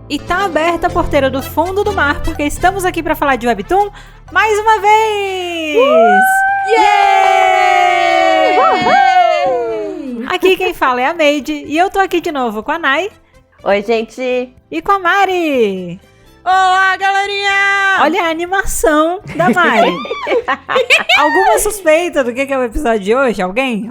E tá aberta a porteira do fundo do mar, porque estamos aqui pra falar de Webtoon mais uma vez! Yeah! Aqui quem fala é a Meide, e eu tô aqui de novo com a Nai. Oi, gente! E com a Mari! Olá, galerinha! Olha a animação da Mari. Alguma suspeita do que é o episódio de hoje? Alguém?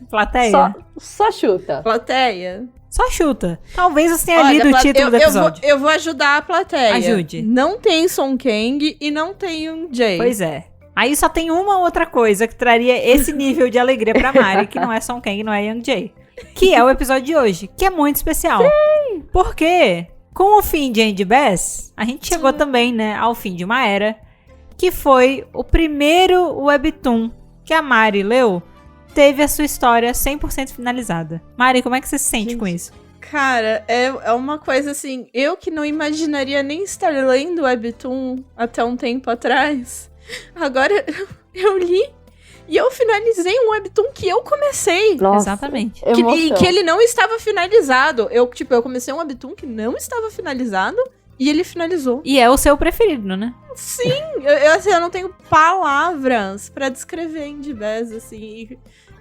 Plateia? Só chuta. Plateia. Só chuta. Talvez você tenha lido o título do episódio. Eu vou ajudar a plateia. Ajude. Não tem Song Kang e não tem um Jay. Pois é. Aí só tem uma outra coisa que traria esse nível de alegria pra Mari, que não é Song Kang, não é Young Jay. Que é o episódio de hoje, que é muito especial. Sim! Porque, com o fim de End Bass, a gente chegou também, né, ao fim de uma era, que foi o primeiro Webtoon que a Mari leu, teve a sua história 100% finalizada. Mari, como é que você se sente com isso? Cara, é uma coisa assim, eu que não imaginaria nem estar lendo Webtoon até um tempo atrás, agora eu li e eu finalizei um Webtoon que eu comecei. Nossa, exatamente. Que ele não estava finalizado. Eu comecei um Webtoon que não estava finalizado e ele finalizou. E é o seu preferido, né? Sim, eu não tenho palavras pra descrever End Bass, assim.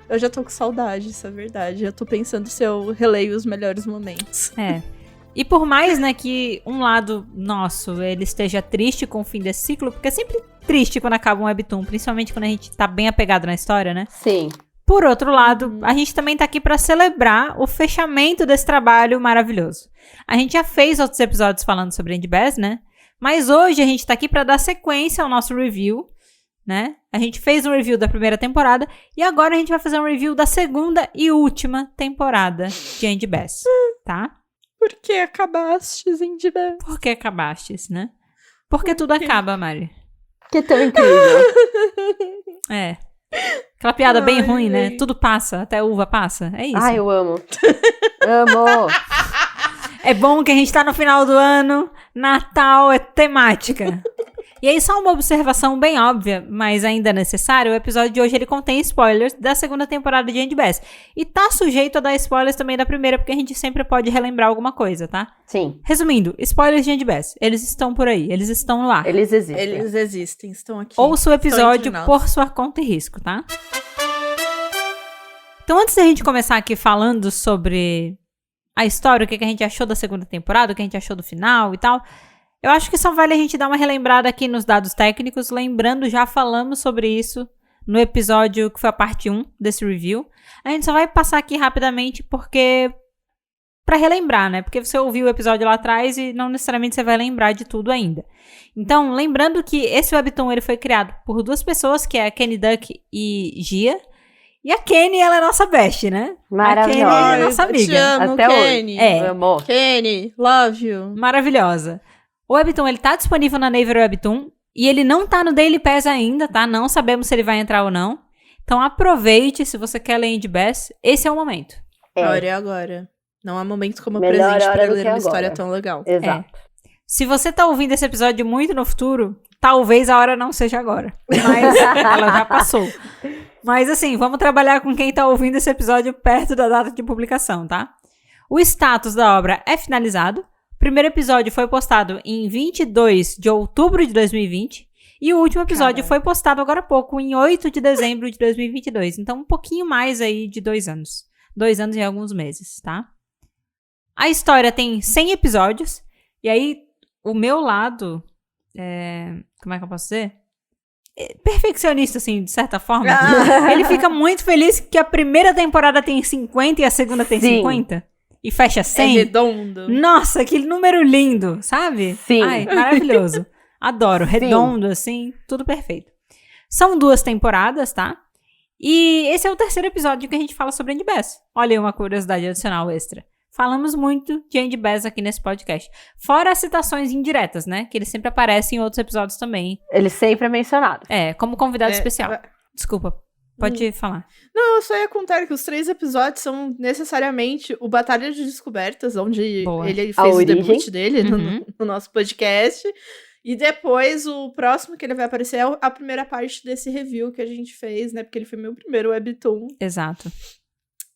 Eu já tô com saudade, isso é verdade. Eu tô pensando se eu releio os melhores momentos. É. E por mais, né, que um lado nosso, ele esteja triste com o fim desse ciclo, porque é sempre triste quando acaba um Webtoon, principalmente quando a gente tá bem apegado na história, né? Sim. Por outro lado, a gente também tá aqui pra celebrar o fechamento desse trabalho maravilhoso. A gente já fez outros episódios falando sobre End Bass, né? Mas hoje a gente tá aqui pra dar sequência ao nosso review, né? A gente fez um review da primeira temporada e agora a gente vai fazer um review da segunda e última temporada de End Bass, tá? Por que acabastes, End Bass? Por que acabastes, né? Porque tudo acaba, Mari. Que tão incrível. É. Aquela piada bem ruim, né? Tudo passa, até a uva passa. É isso. Ai, eu amo. Amo. É bom que a gente tá no final do ano, Natal é temática. E aí, só uma observação bem óbvia, mas ainda necessária, o episódio de hoje ele contém spoilers da segunda temporada de End Bass. E tá sujeito a dar spoilers também da primeira, porque a gente sempre pode relembrar alguma coisa, tá? Sim. Resumindo, spoilers de End Bass, eles estão por aí, eles estão no ar. Eles existem. Eles existem, estão aqui. Ouça o episódio por sua conta e risco, tá? Então, antes da gente começar aqui falando sobre a história, o que a gente achou da segunda temporada, o que a gente achou do final e tal, eu acho que só vale a gente dar uma relembrada aqui nos dados técnicos. Lembrando, já falamos sobre isso no episódio que foi a parte 1 desse review. A gente só vai passar aqui rapidamente porque... pra relembrar, né? Porque você ouviu o episódio lá atrás e não necessariamente você vai lembrar de tudo ainda. Então, lembrando que esse Webtoon ele foi criado por duas pessoas, que é a Kenny Duck e Gia. E a Kenny, ela é nossa best, né? Maravilhosa. A Kenny é nossa amiga. Eu te amo, Até Kenny. hoje. Amor. Kenny, love you. Maravilhosa. O Webtoon, ele tá disponível na Naver Webtoon. E ele não tá no Daily Pass ainda, tá? Não sabemos se ele vai entrar ou não. Então aproveite, se você quer ler End Bass, esse é o momento. A hora é agora. Não há momento como o Melhor presente hora pra do ler que uma agora. história tão legal. Exato. Se você tá ouvindo esse episódio muito no futuro, talvez a hora não seja agora. Mas ela já passou. Mas assim, vamos trabalhar com quem tá ouvindo esse episódio perto da data de publicação, tá? O status da obra é finalizado. O primeiro episódio foi postado em 22 de outubro de 2020. E o último episódio foi postado agora há pouco, em 8 de dezembro de 2022. Então, um pouquinho mais aí de 2 anos. 2 anos e alguns meses, tá? A história tem 100 episódios. E aí, o meu lado... como é que eu posso dizer? Perfeccionista, assim, de certa forma. Ele fica muito feliz que a primeira temporada tem 50 e a segunda tem 50. E fecha 100. É redondo. Nossa, aquele número lindo, sabe? Sim. Ai, maravilhoso. Adoro. Redondo, assim, tudo perfeito. São 2 temporadas, tá? E esse é o terceiro episódio que a gente fala sobre End Bass. Olha aí uma curiosidade adicional extra. Falamos muito de End Bass aqui nesse podcast. Fora as citações indiretas, né? Que ele sempre aparece em outros episódios também. Ele sempre é mencionado. Como convidado especial. Desculpa, pode falar. Não, eu só ia contar que os 3 episódios são necessariamente o Batalha de Descobertas, onde Boa. ele A fez o origem. debut dele no nosso podcast. E depois, o próximo que ele vai aparecer é a primeira parte desse review que a gente fez, né? Porque ele foi meu primeiro Webtoon. Exato.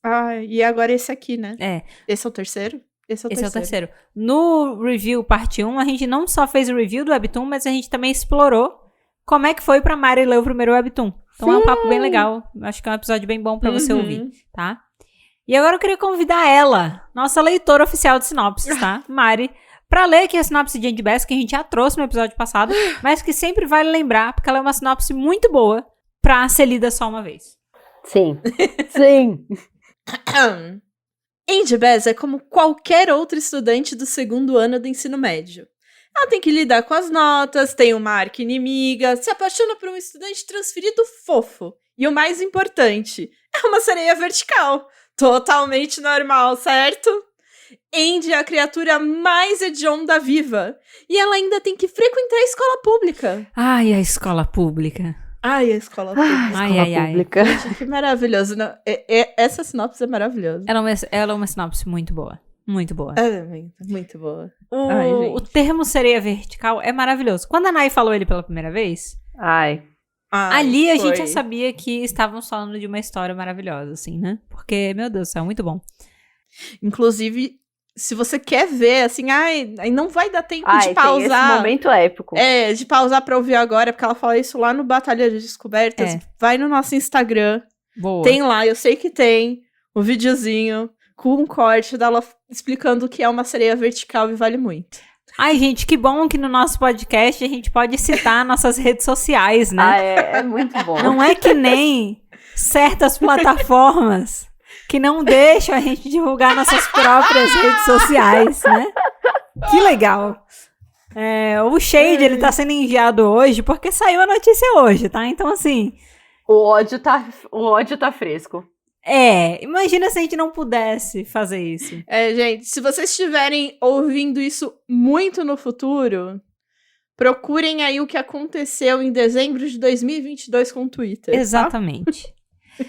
Ah, e agora esse aqui, né? É. Esse é o terceiro? Esse é o Esse é o terceiro. terceiro. No review parte 1, a gente não só fez o review do Webtoon, mas a gente também explorou como é que foi pra Mari ler o primeiro Webtoon. Então é um papo bem legal. Acho que é um episódio bem bom pra você ouvir, tá? E agora eu queria convidar ela, nossa leitora oficial de sinopses, tá? Mari, pra ler aqui a sinopse de Andy Bass, que a gente já trouxe no episódio passado, mas que sempre vale lembrar, porque ela é uma sinopse muito boa pra ser lida só uma vez. Sim. Sim. Andy Bass é como qualquer outro estudante do segundo ano do ensino médio. Ela tem que lidar com as notas, tem uma arca inimiga, se apaixona por um estudante transferido fofo. E o mais importante, é uma sereia vertical. Totalmente normal, certo? Andy é a criatura mais hedionda viva. E ela ainda tem que frequentar a escola pública. Ai, a escola pública. Ai, a escola pública. Ai. Pública. Gente, que maravilhoso. Não, essa sinopse é maravilhosa. Ela é uma sinopse muito boa. Muito boa. É muito boa. Ai, gente. O termo sereia vertical é maravilhoso. Quando a Nai falou ele pela primeira vez, Ai. ali a foi. gente já sabia que estavam falando de uma história maravilhosa, assim, né? Porque, meu Deus do céu, muito bom. Inclusive, se você quer ver, assim, aí não vai dar tempo Ai, de tem pausar. esse momento épico. É, de pausar pra ouvir agora, porque ela fala isso lá no Batalha de Descobertas. É. Vai no nosso Instagram. Boa. Tem lá, eu sei que tem, um videozinho com um corte dela explicando o que é uma sereia vertical e vale muito. Ai, gente, que bom que no nosso podcast a gente pode citar nossas redes sociais, né? Ah, é muito bom. Não é que nem certas plataformas que não deixam a gente divulgar nossas próprias redes sociais, né? Que legal. O Shade, ele tá sendo enviado hoje porque saiu a notícia hoje, tá? Então, assim... O ódio tá fresco. Imagina se a gente não pudesse fazer isso. Gente, se vocês estiverem ouvindo isso muito no futuro, procurem aí o que aconteceu em dezembro de 2022 com o Twitter. Exatamente.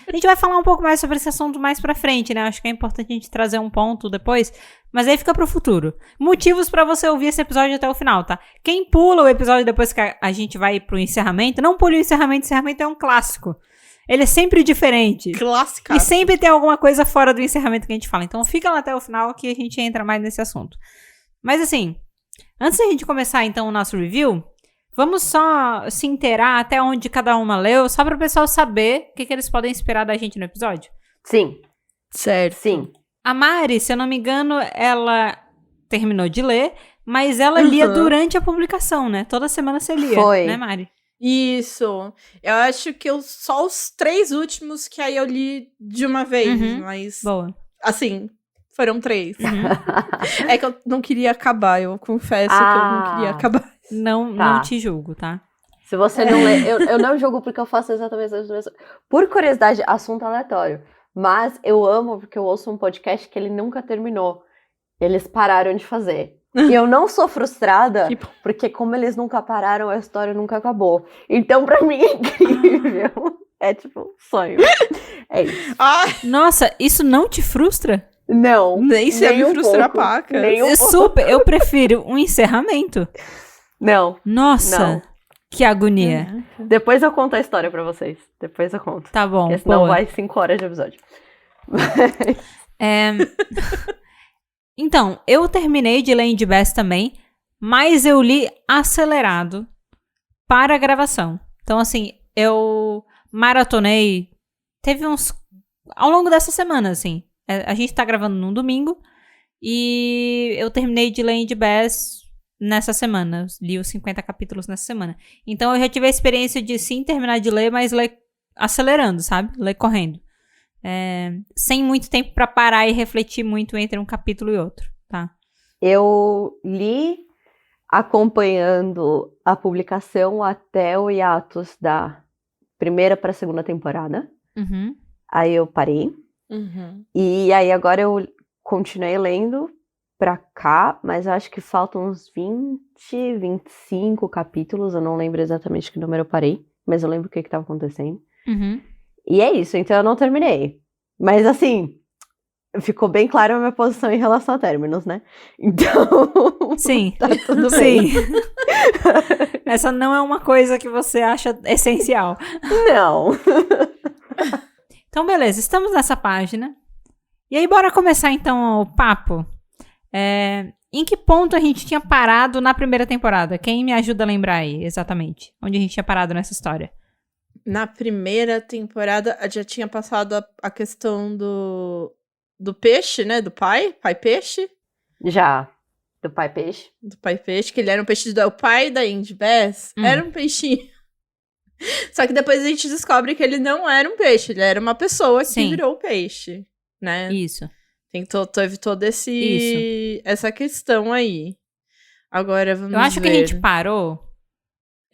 A gente vai falar um pouco mais sobre esse assunto mais pra frente, né? Acho que é importante a gente trazer um ponto depois, mas aí fica pro futuro. Motivos pra você ouvir esse episódio até o final, tá? Quem pula o episódio depois que a gente vai pro encerramento, não pule o encerramento é um clássico. Ele é sempre diferente. Clássica. E sempre tem alguma coisa fora do encerramento que a gente fala. Então fica lá até o final que a gente entra mais nesse assunto. Mas assim, antes da gente começar então o nosso review, vamos só se inteirar até onde cada uma leu, só para o pessoal saber o que eles podem esperar da gente no episódio. Sim. Certo. Sim. A Mari, se eu não me engano, ela terminou de ler, mas ela lia durante a publicação, né? Toda semana você lia, Foi. né, Mari? Isso. Eu acho que só os 3 últimos que aí eu li de uma vez, mas... Boa. Assim, foram 3. É que eu não queria acabar, eu confesso que eu não queria acabar. Não te julgo, tá? Se você não lê, eu não julgo porque eu faço exatamente as mesmas. Por curiosidade, assunto aleatório. Mas eu amo porque eu ouço um podcast que ele nunca terminou. Eles pararam de fazer. E eu não sou frustrada, porque como eles nunca pararam, a história nunca acabou. Então, pra mim, é incrível. É tipo, sonho. É isso. Nossa, isso não te frustra? Não. Nem se me frustra a pouco. paca. Nem um pouco. Super, eu prefiro um encerramento. Não. Nossa, Não. que agonia. Depois eu conto a história pra vocês. Depois eu conto. Tá bom, Porque senão boa. vai 5 horas de episódio. Então, eu terminei de ler Andy Bass também, mas eu li acelerado para a gravação. Então, assim, eu maratonei, teve uns... Ao longo dessa semana, assim, a gente tá gravando num domingo, e eu terminei de ler Andy Bass nessa semana, li os 50 capítulos nessa semana. Então, eu já tive a experiência de, sim, terminar de ler, mas ler acelerando, sabe? Ler correndo. Sem muito tempo pra parar e refletir muito entre um capítulo e outro, tá? Eu li acompanhando a publicação até o hiatus da primeira pra segunda temporada. Aí eu parei. E aí agora eu continuei lendo pra cá, mas eu acho que faltam uns 20, 25 capítulos. Eu não lembro exatamente que número eu parei, mas eu lembro o que tava acontecendo. E é isso, então eu não terminei. Mas assim, ficou bem clara a minha posição em relação a términos, né? Então, sim, tá tudo bem. sim. Essa não é uma coisa que você acha essencial. Não. Então, beleza, estamos nessa página. E aí, bora começar então o papo. Em que ponto a gente tinha parado na primeira temporada? Quem me ajuda a lembrar aí, exatamente? Onde a gente tinha parado nessa história? Na primeira temporada, já tinha passado a questão do peixe, né? Do pai peixe. Já. Do pai peixe. Do pai peixe, que ele era um peixe o pai da Andy Beth era um peixinho. Só que depois a gente descobre que ele não era um peixe, ele era uma pessoa que virou peixe, né? Isso. Teve toda essa questão aí. Agora vamos ver. Eu acho que a gente parou.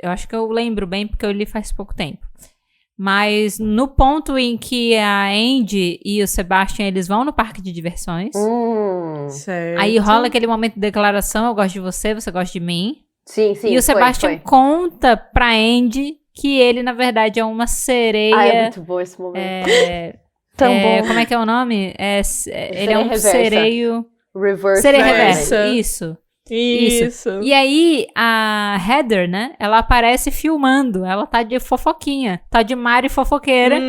Eu acho que eu lembro bem porque eu li faz pouco tempo. Mas no ponto em que a Andy e o Sebastian, eles vão no parque de diversões. Certo. Aí rola aquele momento de declaração, eu gosto de você, você gosta de mim. Sim, E o Sebastian conta pra Andy que ele, na verdade, é uma sereia. É muito bom esse momento. Bom. Como é que é o nome? Ele é um reversa. Sereio... Reverse. Sereia reversa. Isso. E aí, a Heather, né? Ela aparece filmando. Ela tá de fofoquinha. Tá de Mari fofoqueira,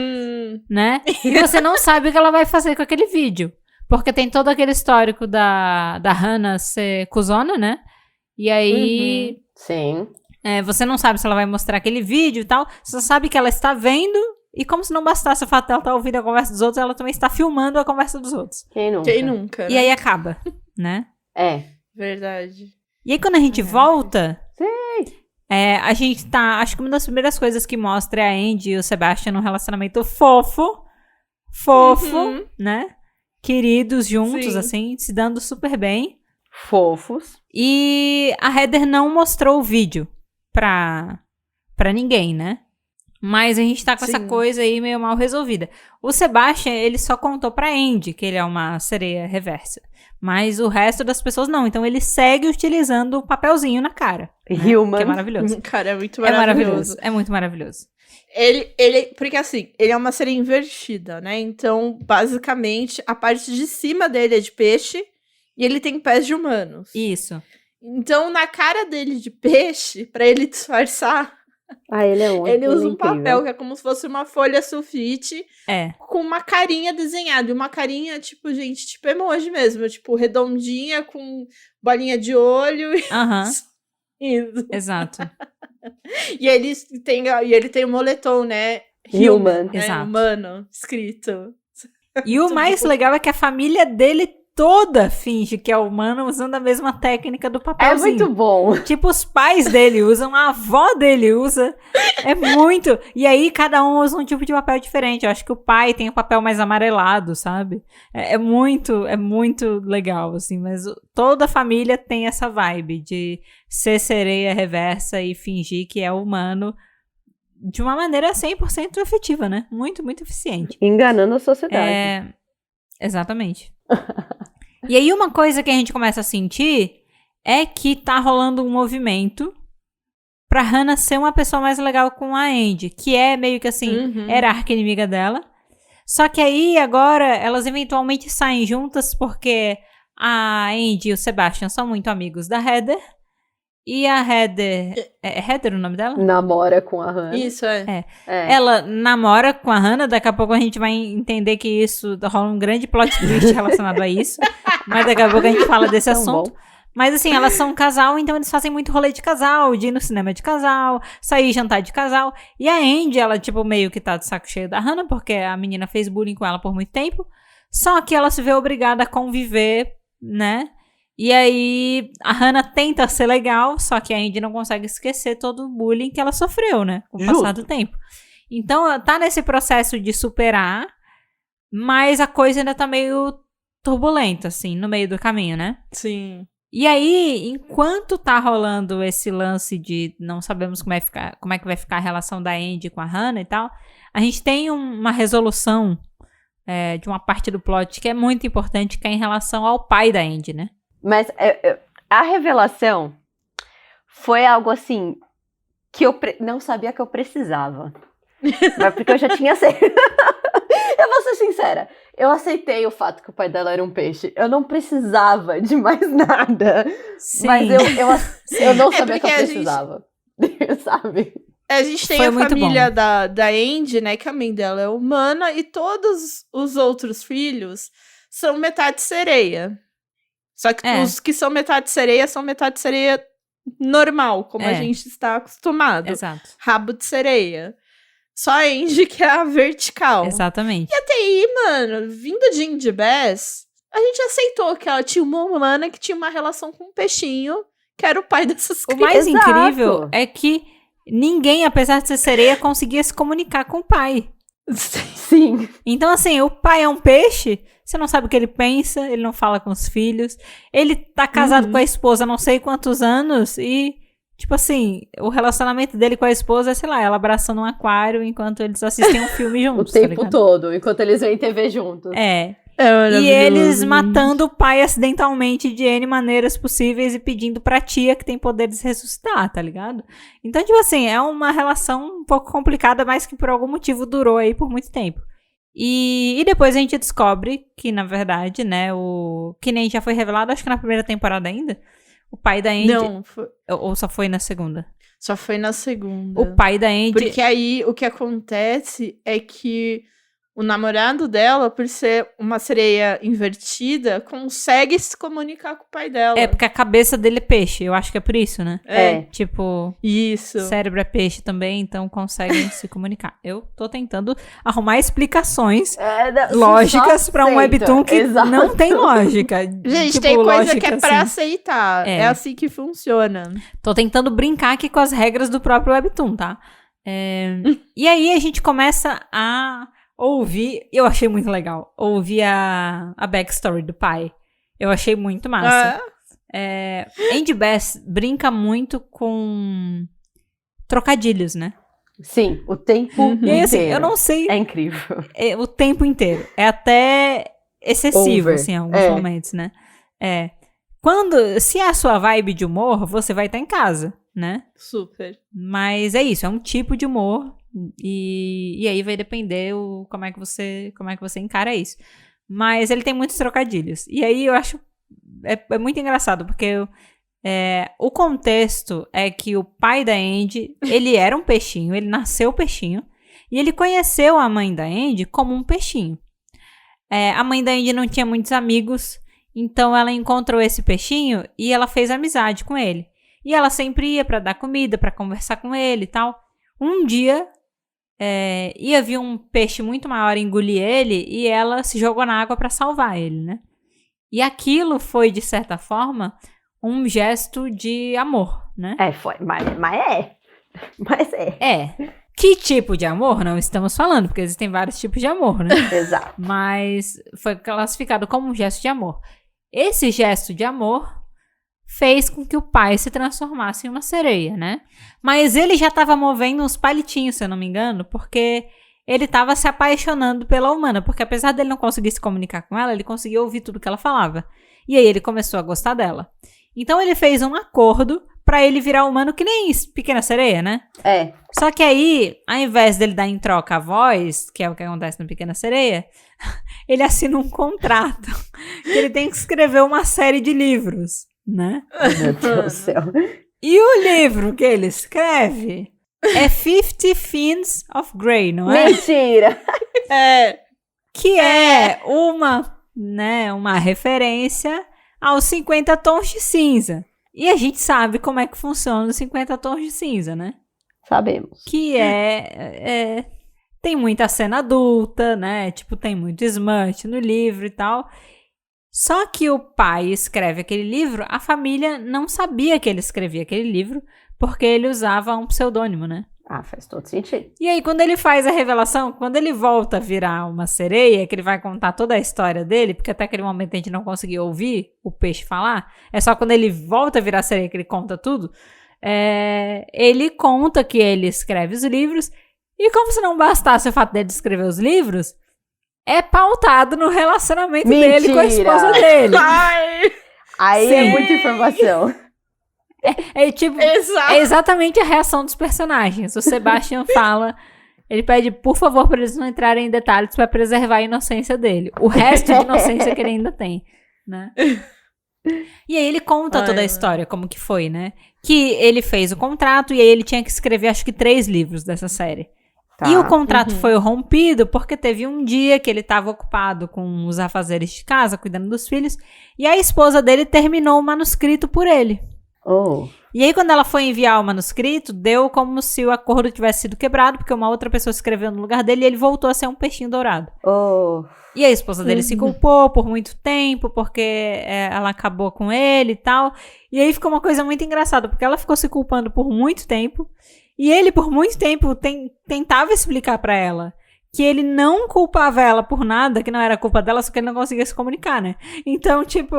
né? E você não sabe o que ela vai fazer com aquele vídeo. Porque tem todo aquele histórico da Hannah ser cuzona, né? E aí... Sim. Você não sabe se ela vai mostrar aquele vídeo e tal. Você só sabe que ela está vendo. E como se não bastasse o fato dela estar ouvindo a conversa dos outros, ela também está filmando a conversa dos outros. Quem nunca? E né? aí acaba, né? Verdade. E aí quando a gente volta... Sim. A gente tá... Acho que uma das primeiras coisas que mostra é a Andy e o Sebastian num relacionamento fofo, né? Queridos juntos, assim, se dando super bem. Fofos. E a Heather não mostrou o vídeo pra ninguém, né? Mas a gente tá com essa coisa aí meio mal resolvida. O Sebastian, ele só contou pra Andy que ele é uma sereia reversa. Mas o resto das pessoas não. Então ele segue utilizando o papelzinho na cara. Human. Que é maravilhoso. Cara, é muito maravilhoso. É muito maravilhoso. Porque assim, ele é uma sereia invertida, né? Então, basicamente, a parte de cima dele é de peixe e ele tem pés de humanos. Isso. Então, na cara dele de peixe, pra ele disfarçar, ele usa um papel que é como se fosse uma folha sulfite com uma carinha desenhada. E uma carinha, tipo, gente, tipo emoji mesmo. Tipo, redondinha, com bolinha de olho. Isso. Exato. E ele tem o moletom, né? Human. Exato. Humano, escrito. E o mais legal é que a família dele toda finge que é humana usando a mesma técnica do papelzinho. É muito bom. Tipo, os pais dele usam, a avó dele usa. É muito. E aí, cada um usa um tipo de papel diferente. Eu acho que o pai tem o papel mais amarelado, sabe? É muito legal, assim. Mas toda a família tem essa vibe de ser sereia reversa e fingir que é humano de uma maneira 100% efetiva, né? Muito, muito eficiente. Enganando a sociedade. Exatamente. E aí uma coisa que a gente começa a sentir é que tá rolando um movimento pra Hannah ser uma pessoa mais legal com a Andy, que é meio que assim, era a arqui-inimiga dela. Só que aí agora elas eventualmente saem juntas porque a Andy e o Sebastian são muito amigos da Heather. E a Heather... É Heather o nome dela? Namora com a Hannah. Isso, Ela namora com a Hannah. Daqui a pouco a gente vai entender que isso rola um grande plot twist relacionado a isso. Mas daqui a pouco a gente fala desse assunto. Bom. Mas assim, elas são um casal, então eles fazem muito rolê de casal, de ir no cinema de casal, sair jantar de casal. E a Andy, ela tipo meio que tá de saco cheio da Hannah, porque a menina fez bullying com ela por muito tempo. Só que ela se vê obrigada a conviver, né? E aí, a Hannah tenta ser legal, só que a Andy não consegue esquecer todo o bullying que ela sofreu, né? Com o passar do tempo. Então, tá nesse processo de superar, mas a coisa ainda tá meio turbulenta, assim, no meio do caminho, né? Sim. E aí, enquanto tá rolando esse lance de não sabemos como é que vai ficar a relação da Andy com a Hannah e tal, a gente tem uma resolução de uma parte do plot que é muito importante, que é em relação ao pai da Andy, né? Mas a revelação foi algo assim que eu não sabia que eu precisava. Mas porque eu já tinha aceitado. Eu vou ser sincera. Eu aceitei o fato que o pai dela era um peixe. Eu não precisava de mais nada. Sim. Mas eu não sabia que eu precisava. Sabe? A gente tem a família da Andy, né? Que a mãe dela é humana. E todos os outros filhos são metade sereia. Só que os que são metade sereia são metade sereia normal, como a gente está acostumado. Exato. Rabo de sereia. Só a Angie que é a vertical. Exatamente. E até aí, mano, vindo de Indie Bass, a gente aceitou que ela tinha uma humana que tinha uma relação com um peixinho, que era o pai dessas crianças. O mais incrível é que ninguém, apesar de ser sereia, conseguia se comunicar com o pai. Sim. Então, assim, o pai é um peixe, você não sabe o que ele pensa, ele não fala com os filhos, ele tá casado com a esposa há não sei quantos anos e, tipo assim, o relacionamento dele com a esposa é, sei lá, ela abraçando um aquário enquanto eles assistem um filme juntos. O tempo todo, enquanto eles veem TV juntos. E eles matando o pai acidentalmente de N maneiras possíveis e pedindo pra tia que tem poder de se ressuscitar, tá ligado? Então, tipo assim, é uma relação um pouco complicada, mas que por algum motivo durou aí por muito tempo. E depois a gente descobre que, na verdade, né, que nem já foi revelado, acho que na primeira temporada ainda, o pai da Andy... Não, foi... Ou só foi na segunda? Só foi na segunda. O pai da Andy... Porque aí o que acontece é que o namorado dela, por ser uma sereia invertida, consegue se comunicar com o pai dela. É, porque a cabeça dele é peixe, eu acho que é por isso, né? Tipo... Isso. Cérebro é peixe também, então conseguem se comunicar. Eu tô tentando arrumar explicações lógicas pra um webtoon que não tem lógica. Gente, tipo, tem coisa que é assim. pra aceitar. É assim que funciona. Tô tentando brincar aqui com as regras do próprio webtoon, tá? E aí a gente começa a... eu achei muito legal, ouvir a backstory do pai. Eu achei muito massa. Andy Bass brinca muito com trocadilhos, né? Sim, o tempo inteiro. E assim, eu não sei... É incrível. O tempo inteiro. É até excessivo, assim, em alguns momentos, né? Se é a sua vibe de humor, você vai estar em casa, né? Super. Mas é isso, é um tipo de humor... E aí vai depender como é que você encara isso. Mas ele tem muitos trocadilhos. E aí eu acho... É muito engraçado, porque o contexto é que o pai da Andy, ele era um peixinho, ele nasceu peixinho, e ele conheceu a mãe da Andy como um peixinho. A mãe da Andy não tinha muitos amigos, então ela encontrou esse peixinho e ela fez amizade com ele. E ela sempre ia pra dar comida, pra conversar com ele e tal. Um dia... ia vir um peixe muito maior engolir ele e ela se jogou na água pra salvar ele, né? E aquilo foi, de certa forma, um gesto de amor, né? Foi, mas é. Que tipo de amor não estamos falando, porque existem vários tipos de amor, né? Exato. Mas foi classificado como um gesto de amor. Esse gesto de amor fez com que o pai se transformasse em uma sereia, né? Mas ele já estava movendo uns palitinhos, se eu não me engano, porque ele estava se apaixonando pela humana, porque apesar dele não conseguir se comunicar com ela, ele conseguia ouvir tudo que ela falava. E aí ele começou a gostar dela. Então ele fez um acordo pra ele virar humano que nem Pequena Sereia, né? Só que aí, ao invés dele dar em troca a voz, que é o que acontece na Pequena Sereia, ele assina um contrato que ele tem que escrever uma série de livros, né? Meu Deus do céu. E o livro que ele escreve é 50 Fins of Grey, não é? Mentira! Que é uma referência aos 50 tons de cinza. E a gente sabe como é que funciona os 50 tons de cinza, né? Sabemos. Que tem muita cena adulta, né? Tipo, tem muito smut no livro e tal. Só que o pai escreve aquele livro, a família não sabia que ele escrevia aquele livro, porque ele usava um pseudônimo, né? Faz todo sentido. E aí, quando ele faz a revelação, quando ele volta a virar uma sereia, que ele vai contar toda a história dele, porque até aquele momento a gente não conseguia ouvir o peixe falar, é só quando ele volta a virar sereia que ele conta tudo, ele conta que ele escreve os livros, e como se não bastasse o fato dele escrever os livros, é pautado no relacionamento dele com a esposa dele. Aí é muita informação. É exatamente a reação dos personagens. O Sebastian fala, ele pede, por favor, para eles não entrarem em detalhes para preservar a inocência dele. O resto de inocência que ele ainda tem, né? E aí ele conta toda a história, como que foi, né? Que ele fez o contrato e aí ele tinha que escrever, acho que 3 livros dessa série. Tá. E o contrato foi rompido porque teve um dia que ele estava ocupado com os afazeres de casa, cuidando dos filhos, e a esposa dele terminou o manuscrito por ele. Oh. E aí, quando ela foi enviar o manuscrito, deu como se o acordo tivesse sido quebrado, porque uma outra pessoa escreveu no lugar dele e ele voltou a ser um peixinho dourado. Oh. E a esposa dele se culpou por muito tempo, porque ela acabou com ele e tal. E aí ficou uma coisa muito engraçada, porque ela ficou se culpando por muito tempo, e ele, por muito tempo, tentava explicar pra ela que ele não culpava ela por nada, que não era culpa dela, só que ele não conseguia se comunicar, né? Então, tipo,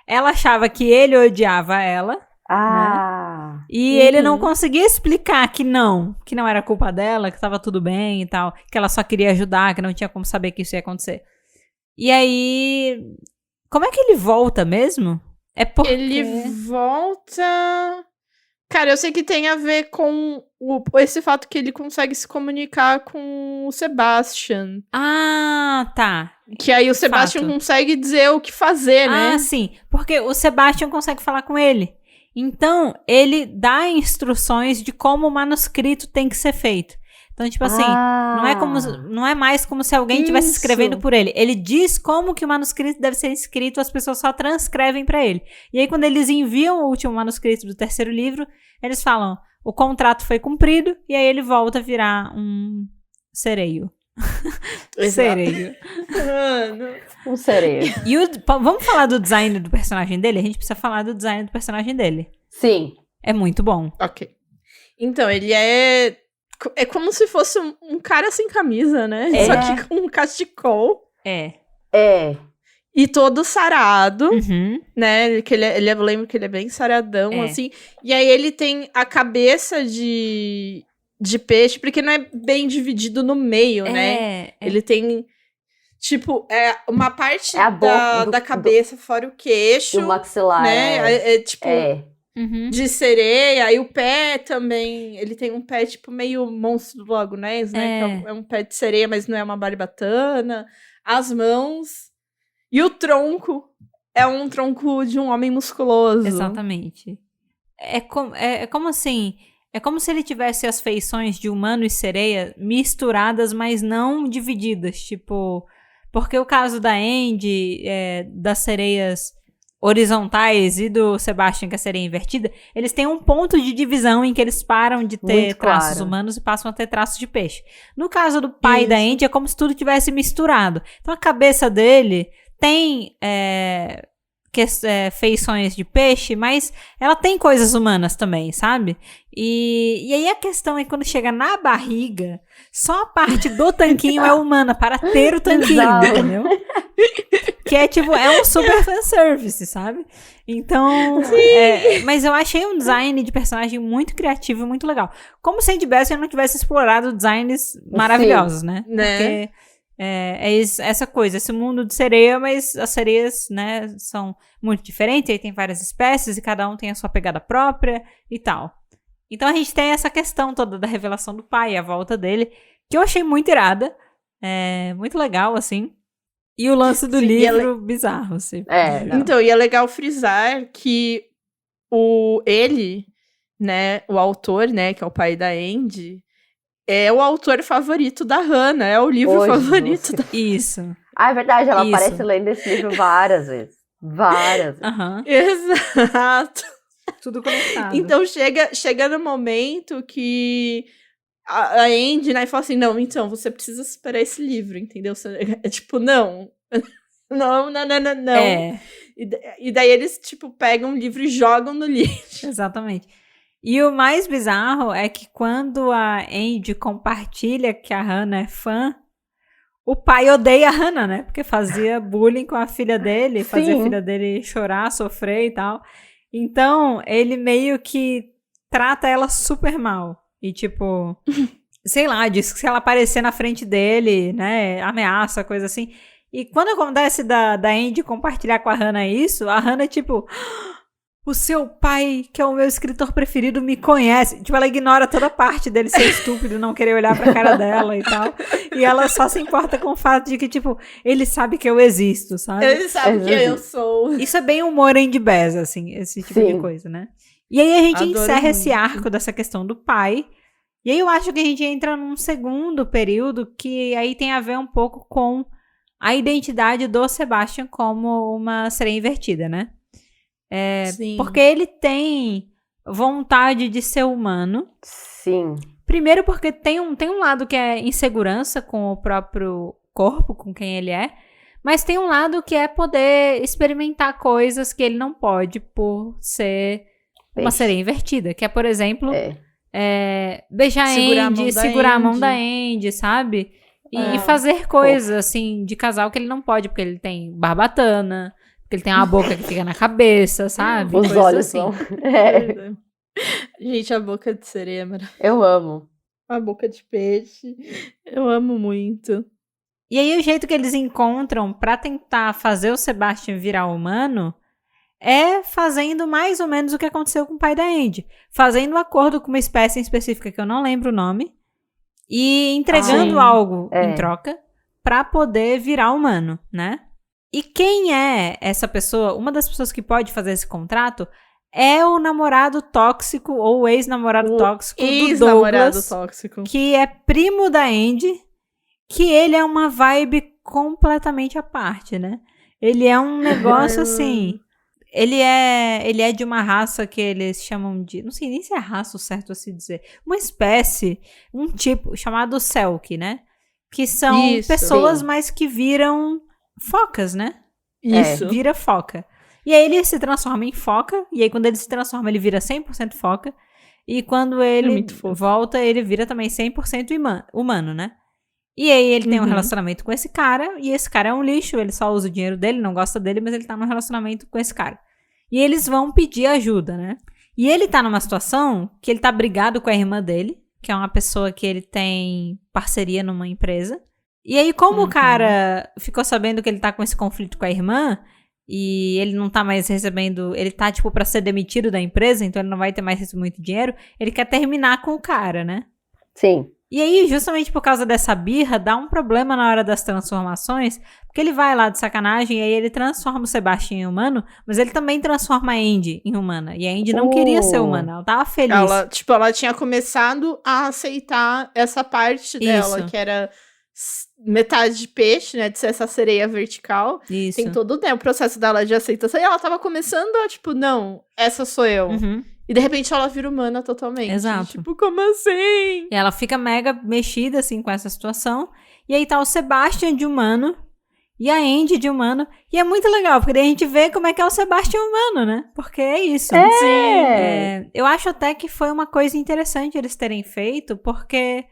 ela achava que ele odiava ela, né? E ele não conseguia explicar que não era culpa dela, que tava tudo bem e tal, que ela só queria ajudar, que não tinha como saber que isso ia acontecer. E aí, como é que ele volta mesmo? É porque... Ele volta... Cara, eu sei que tem a ver com esse fato que ele consegue se comunicar com o Sebastian. Ah, tá. Que aí o Sebastian consegue dizer o que fazer, né? Ah, sim. Porque o Sebastian consegue falar com ele. Então, ele dá instruções de como o manuscrito tem que ser feito. Então, tipo assim, não é mais como se alguém estivesse escrevendo por ele. Ele diz como que o manuscrito deve ser escrito, as pessoas só transcrevem pra ele. E aí, quando eles enviam o último manuscrito do terceiro livro, eles falam, o contrato foi cumprido, e aí ele volta a virar um sereio. Sereio. Um sereio. E vamos falar do design do personagem dele? A gente precisa falar do design do personagem dele. Sim. É muito bom. Ok. Então, ele é como se fosse um cara sem camisa, né? Só que com um cachecol. É. E todo sarado, né? Que eu lembro que ele é bem saradão, assim. E aí ele tem a cabeça de peixe, porque não é bem dividido no meio, né? Ele tem, tipo, uma parte da cabeça fora o queixo. E o maxilar. Né? Tipo... de sereia, e o pé também, ele tem um pé tipo meio monstro do Lago Ness, né, que é um pé de sereia, mas não é uma baribatana, as mãos, e o tronco é um tronco de um homem musculoso. Exatamente. É como assim, é como se ele tivesse as feições de humano e sereia misturadas, mas não divididas, tipo, porque o caso da Andy, das sereias horizontais e do Sebastian, que é a sereia invertida, eles têm um ponto de divisão em que eles param de ter traços humanos e passam a ter traços de peixe. No caso do pai da Andy, é como se tudo tivesse misturado. Então a cabeça dele tem feições de peixe, mas ela tem coisas humanas também, sabe? E aí a questão é quando chega na barriga, só a parte do tanquinho é humana, para ter o tanquinho, entendeu? Que é tipo, é um super fanservice, sabe? Então, mas eu achei um design de personagem muito criativo e muito legal. Como se Andy Baskin não tivesse explorado designs maravilhosos, né? Porque essa coisa, esse mundo de sereia, mas as sereias, né, são muito diferentes, aí tem várias espécies e cada um tem a sua pegada própria e tal. Então a gente tem essa questão toda da revelação do pai, a volta dele, que eu achei muito irada, muito legal, assim. E o lance do livro, bizarro, assim. Então, e é legal frisar que ele, né, o autor, né, que é o pai da Andy, é o autor favorito da Hannah, é o livro favorito da... Isso. Ah, é verdade, ela aparece lendo esse livro várias vezes. Várias vezes. Exato. Tudo conectado. Então chega no momento que a Andy, né, fala assim, não, então, você precisa superar esse livro, entendeu? É tipo, não. Não. E daí eles, tipo, pegam o livro e jogam no lixo. Exatamente. E o mais bizarro é que quando a Andy compartilha que a Hannah é fã, o pai odeia a Hannah, né? Porque fazia bullying com a filha dele, fazia a filha dele chorar, sofrer e tal. Então, ele meio que trata ela super mal. E tipo, sei lá, diz que se ela aparecer na frente dele, né, ameaça, coisa assim. E quando acontece da Andy compartilhar com a Hannah isso, a Hannah tipo... O seu pai, que é o meu escritor preferido, me conhece. Tipo, ela ignora toda a parte dele ser estúpido, não querer olhar pra cara dela e tal. E ela só se importa com o fato de que, tipo, ele sabe que eu existo, sabe? Ele sabe que eu sou. Isso é bem humor Andy Bass, assim, esse tipo de coisa, né? E aí a gente encerra esse arco dessa questão do pai. E aí eu acho que a gente entra num segundo período que aí tem a ver um pouco com a identidade do Sebastian como uma sereia invertida, né? Sim. Porque ele tem vontade de ser humano. Sim. Primeiro porque tem um lado que é insegurança com o próprio corpo, com quem ele é. Mas tem um lado que é poder experimentar coisas que ele não pode por ser uma sereia invertida. Que é, por exemplo, beijar a Andy, segurar a mão da Andy, sabe? E fazer coisas, assim, de casal que ele não pode, porque ele tem barbatana, porque ele tem uma boca que fica na cabeça, sabe? Os olhos assim. são... Gente, a boca de sereia, mano. Eu amo. A boca de peixe. Eu amo muito. E aí o jeito que eles encontram pra tentar fazer o Sebastian virar humano é fazendo mais ou menos o que aconteceu com o pai da Andy. Fazendo um acordo com uma espécie em específica que eu não lembro o nome. E entregando algo em troca pra poder virar humano, né? E quem é essa pessoa? Uma das pessoas que pode fazer esse contrato é o namorado tóxico ou o ex-namorado tóxico do Douglas, tóxico. que é primo da Andy, que ele é uma vibe completamente à parte, né? Ele é um negócio assim... Ele é de uma raça que eles chamam de... Não sei nem se é raça o certo a se dizer. Uma espécie, um tipo, chamado Selkie, né? Que são pessoas, mas que viram focas, né? Isso. Vira foca. E aí ele se transforma em foca. E aí quando ele se transforma, ele vira 100% foca. E quando ele volta, ele vira também 100% humano, né? E aí ele tem um relacionamento com esse cara. E esse cara é um lixo. Ele só usa o dinheiro dele, não gosta dele, mas ele tá num relacionamento com esse cara. E eles vão pedir ajuda, né? E ele tá numa situação que ele tá brigado com a irmã dele, que é uma pessoa que ele tem parceria numa empresa. E aí, como o cara ficou sabendo que ele tá com esse conflito com a irmã, e ele não tá mais recebendo... Ele tá, tipo, pra ser demitido da empresa, então ele não vai ter mais muito dinheiro, ele quer terminar com o cara, né? Sim. E aí, justamente por causa dessa birra, dá um problema na hora das transformações, porque ele vai lá de sacanagem e aí ele transforma o Sebastian em humano, mas ele também transforma a Andy em humana. E a Andy não queria ser humana, ela tava feliz. Ela tinha começado a aceitar essa parte dela, que era metade de peixe, né, de ser essa sereia vertical. Isso. Tem todo o processo dela de aceitação, e ela tava começando a, tipo, não, essa sou eu. E de repente ela vira humana totalmente. Exato. Tipo, como assim? E ela fica mega mexida, assim, com essa situação. E aí tá o Sebastian de humano e a Andy de humano. E é muito legal, porque daí a gente vê como é que é o Sebastian humano, né? Porque é isso. Eu acho até que foi uma coisa interessante eles terem feito, porque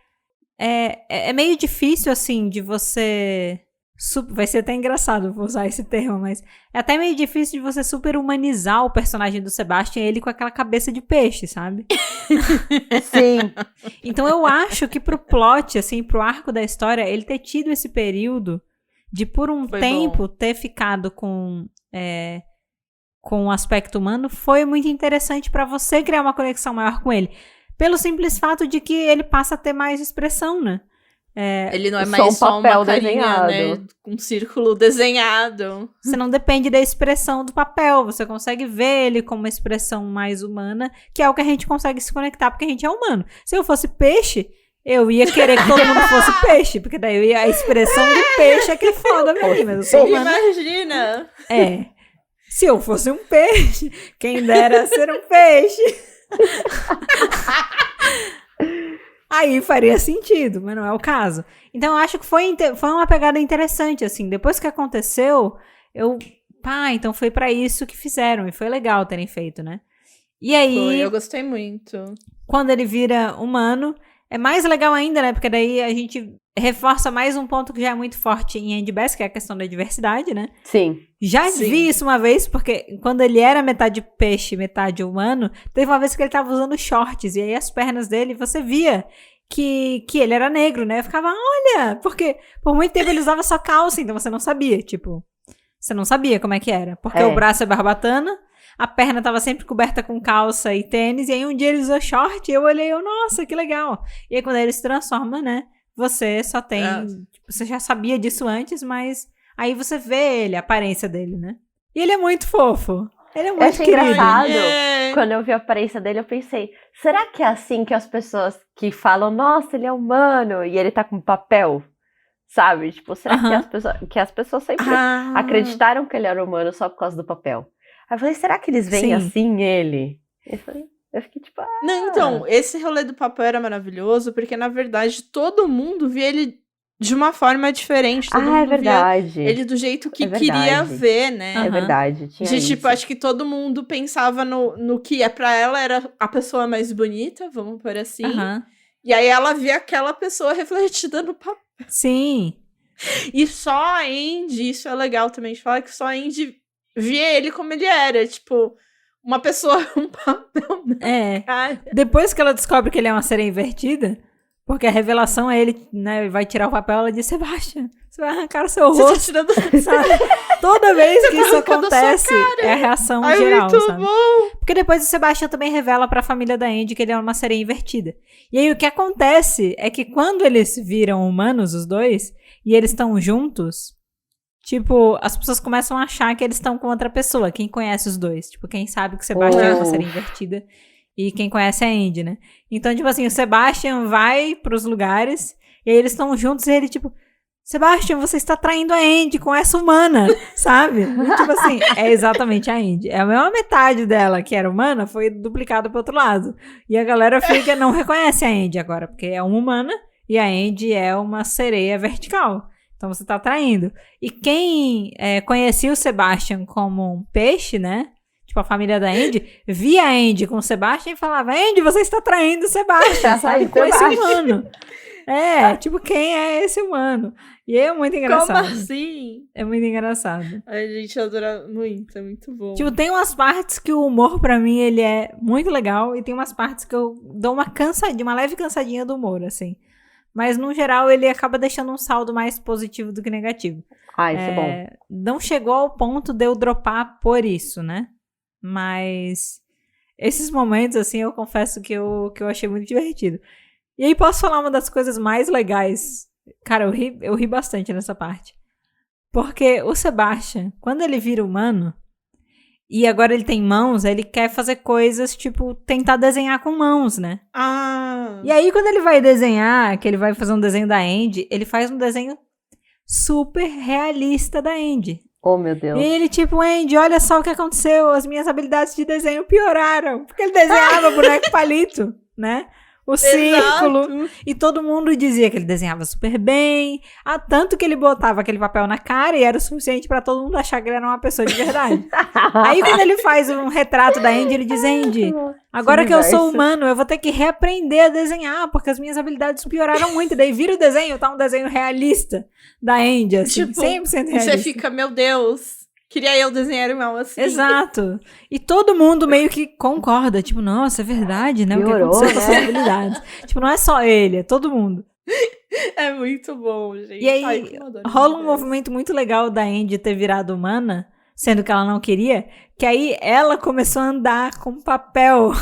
é meio difícil, assim, de você... Vai ser até engraçado vou usar esse termo, mas é até meio difícil de você super humanizar o personagem do Sebastian, ele com aquela cabeça de peixe, sabe? Sim. Então eu acho que pro plot, assim, pro arco da história, ele ter tido esse período de por um tempo ter ficado com o aspecto humano foi muito interessante pra você criar uma conexão maior com ele. Pelo simples fato de que ele passa a ter mais expressão, né? Ele não é mais só papel uma carinha, desenhado, né? Um círculo desenhado. Você não depende da expressão do papel. Você consegue ver ele como uma expressão mais humana, que é o que a gente consegue se conectar, porque a gente é humano. Se eu fosse peixe, eu ia querer que todo mundo fosse peixe, porque daí a expressão do peixe é que é foda pra mim, mas eu sou humana. Imagina! Se eu fosse um peixe, quem dera ser um peixe. Aí faria sentido, mas não é o caso. Então, eu acho que foi uma pegada interessante, assim. Depois que aconteceu, então foi pra isso que fizeram. E foi legal terem feito, né? E aí... eu gostei muito. Quando ele vira humano, é mais legal ainda, né? Porque daí a gente reforça mais um ponto que já é muito forte em Andy Best, que é a questão da diversidade, né? Sim. Vi isso uma vez, porque quando ele era metade peixe, metade humano, teve uma vez que ele tava usando shorts, e aí as pernas dele, você via que ele era negro, né? Eu ficava, olha, porque por muito tempo ele usava só calça, então você não sabia, tipo, você não sabia como é que era, porque o braço é barbatana, a perna tava sempre coberta com calça e tênis, e aí um dia ele usou short, e eu olhei, nossa, que legal. E aí quando ele se transforma, né, você só tem, tipo, você já sabia disso antes, mas... Aí você vê ele, a aparência dele, né? E ele é muito fofo. Ele é Eu muito achei querido. engraçado. É. Quando eu vi a aparência dele, eu pensei, será que é assim que as pessoas que falam, nossa, ele é humano, e ele tá com papel? Sabe? Tipo, será que as pessoas sempre acreditaram que ele era humano só por causa do papel? Aí eu falei, será que eles veem assim ele? Eu fiquei tipo, Não, então, esse rolê do papel era maravilhoso, porque na verdade todo mundo via ele de uma forma diferente. Todo mundo é verdade. via ele do jeito que queria ver, né? É verdade. Tinha Tipo, isso. acho que todo mundo pensava no que pra ela era a pessoa mais bonita, vamos por assim. E aí ela via aquela pessoa refletida no papel. Sim. E só a Andy, isso é legal também de falar, que só a Andy via ele como ele era, tipo, uma pessoa com um papel na cara. Depois que ela descobre que ele é uma sereia invertida, porque a revelação é ele, né, vai tirar o papel, ela diz, Sebastian, você vai arrancar o seu rosto. Você tá tirando... Sabe? Toda vez que isso acontece, é a reação geral, muito sabe? bom. Porque depois o Sebastian também revela pra família da Andy que ele é uma sereia invertida. E aí o que acontece é que quando eles viram humanos, os dois, e eles estão juntos, tipo, as pessoas começam a achar que eles estão com outra pessoa. Quem conhece os dois? Tipo, quem sabe que o Sebastian é uma sereia invertida e quem conhece a Andy, né? Então, tipo assim, o Sebastian vai pros lugares e aí eles estão juntos e ele, tipo, Sebastian, você está traindo a Andy com essa humana, sabe? E, tipo assim, é exatamente a Andy. É a mesma metade dela, que era humana, foi duplicada pro outro lado. E a galera não reconhece a Andy agora, porque é uma humana e a Andy é uma sereia vertical. Então você tá traindo. E quem conhecia o Sebastian como um peixe, né? Tipo, a família da Andy, via a Andy com o Sebastian e falava, Andy, você está traindo o Sebastian, sabe? Com esse humano. Tipo, quem é esse humano? E é muito engraçado. Como assim? É muito engraçado. A gente adora muito, é muito bom. Tipo, tem umas partes que o humor, pra mim, ele é muito legal. E tem umas partes que eu dou uma leve cansadinha do humor, assim. Mas, no geral, ele acaba deixando um saldo mais positivo do que negativo. Isso é bom. Não chegou ao ponto de eu dropar por isso, né? Mas esses momentos, assim, eu confesso que eu achei muito divertido. E aí posso falar uma das coisas mais legais. Cara, eu ri bastante nessa parte. Porque o Sebastian, quando ele vira humano, e agora ele tem mãos, ele quer fazer coisas, tipo, tentar desenhar com mãos, né? E aí quando ele vai desenhar, que ele vai fazer um desenho da Andy, ele faz um desenho super realista da Andy. Oh, meu Deus. E ele, tipo, Andy, olha só o que aconteceu, as minhas habilidades de desenho pioraram. Porque ele desenhava boneco palito, né? O círculo. E todo mundo dizia que ele desenhava super bem. Tanto que ele botava aquele papel na cara e era o suficiente pra todo mundo achar que ele era uma pessoa de verdade. Aí quando ele faz um retrato da Andy, ele diz, Andy, agora que eu sou humano, eu vou ter que reaprender a desenhar, porque as minhas habilidades pioraram muito. Daí vira o desenho, tá um desenho realista da Andy, assim, tipo, 100% realista. Você fica, meu Deus, queria eu desenhar igual assim. Exato. E todo mundo meio que concorda. Tipo, nossa, é verdade, né? Piorou, o que aconteceu com as habilidades. Tipo, não é só ele, é todo mundo. É muito bom, gente. E aí, rola um movimento muito legal da Andy ter virado humana, sendo que ela não queria, que aí ela começou a andar com papel.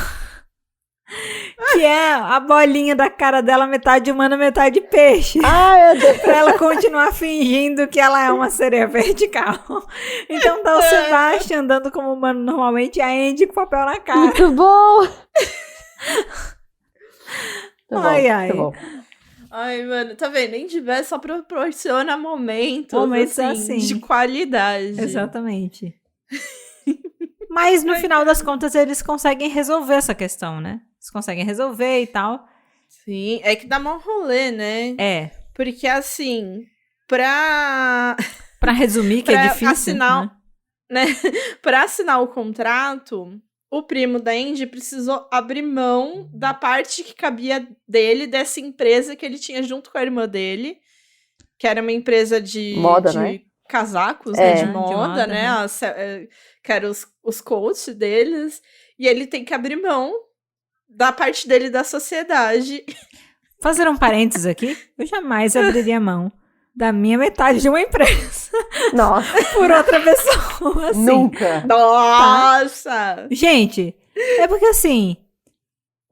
Que é a bolinha da cara dela, metade humana, metade peixe. Meu Deus. Pra ela continuar fingindo que ela é uma sereia vertical. Então tá o Sebastian andando como humano normalmente e a Andy com papel na cara. Muito bom! Ai. Muito bom. Ai, mano, tá vendo? Nem de só proporciona momentos assim, de qualidade. Exatamente. Mas no final das contas eles conseguem resolver essa questão, né? Eles conseguem resolver e tal. Sim, é que dá mó rolê, né? Porque assim, pra resumir, que é difícil, assinar, né? Pra assinar o contrato, o primo da Andy precisou abrir mão da parte que cabia dele, dessa empresa que ele tinha junto com a irmã dele, que era uma empresa de moda, né? Casacos, né? De moda, né? Que eram os coaches deles. E ele tem que abrir mão da parte dele da sociedade. Fazer um parênteses aqui, eu jamais abriria mão da minha metade de uma empresa. Nossa. Por outra pessoa, assim. Nunca. Nossa! Tá? Gente, é porque assim,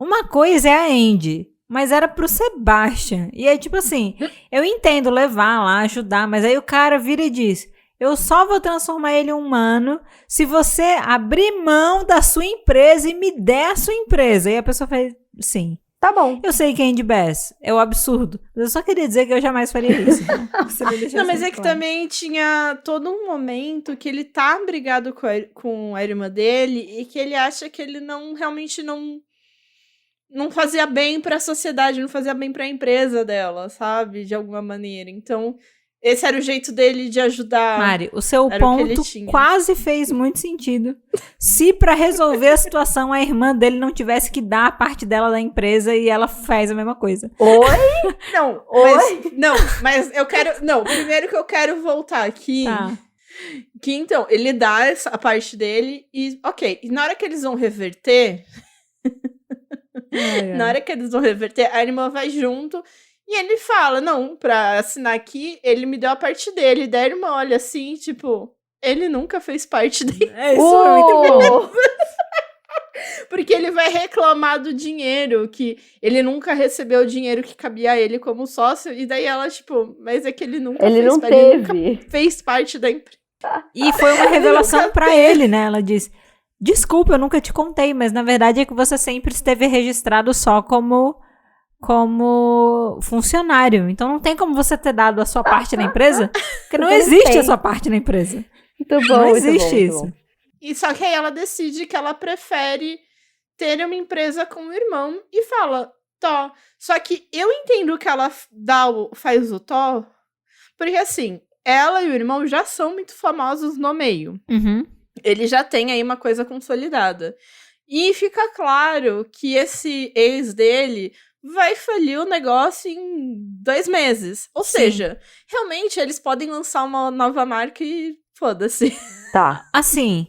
uma coisa é a Andy, mas era pro Sebastian. E aí, tipo assim, eu entendo levar lá, ajudar, mas aí o cara vira e diz, eu só vou transformar ele em humano se você abrir mão da sua empresa e me der a sua empresa. E a pessoa faz, sim. Tá bom. Eu sei que Andy Bass é o absurdo, mas eu só queria dizer que eu jamais faria isso. Não, mas é que também tinha todo um momento que ele tá brigado com a irmã dele e que ele acha que ele realmente não fazia bem pra sociedade, não fazia bem pra empresa dela, sabe? De alguma maneira. Então, esse era o jeito dele de ajudar. Mari, o seu ponto quase fez muito sentido. Se pra resolver a situação a irmã dele não tivesse que dar a parte dela da empresa e ela faz a mesma coisa. Oi? Não, mas eu quero... Não, primeiro que eu quero voltar aqui... Tá. Que então, ele dá a parte dele e... Ok, e na hora que eles vão reverter... Na hora que eles vão reverter, a irmã vai junto... E ele fala, não, pra assinar aqui, ele me deu a parte dele. Daí a irmã olha assim, tipo, ele nunca fez parte dele. É isso, foi muito bom. Porque ele vai reclamar do dinheiro, que ele nunca recebeu o dinheiro que cabia a ele como sócio. E daí ela, tipo, mas é que ele nunca ele nunca fez parte da empresa. E foi uma revelação pra ele, né? Ela diz, desculpa, eu nunca te contei, mas na verdade é que você sempre esteve registrado só como funcionário. Então não tem como você ter dado a sua parte na empresa, porque não existe a sua parte na empresa. Muito bom, não existe isso. Bom. E só que aí ela decide que ela prefere ter uma empresa com o irmão e fala, Tó. Só que eu entendo que ela faz o Tó, porque assim, ela e o irmão já são muito famosos no meio. Uhum. Ele já tem aí uma coisa consolidada. E fica claro que esse ex dele vai falir o negócio em 2 meses. Ou seja, realmente eles podem lançar uma nova marca e foda-se. Tá. Assim,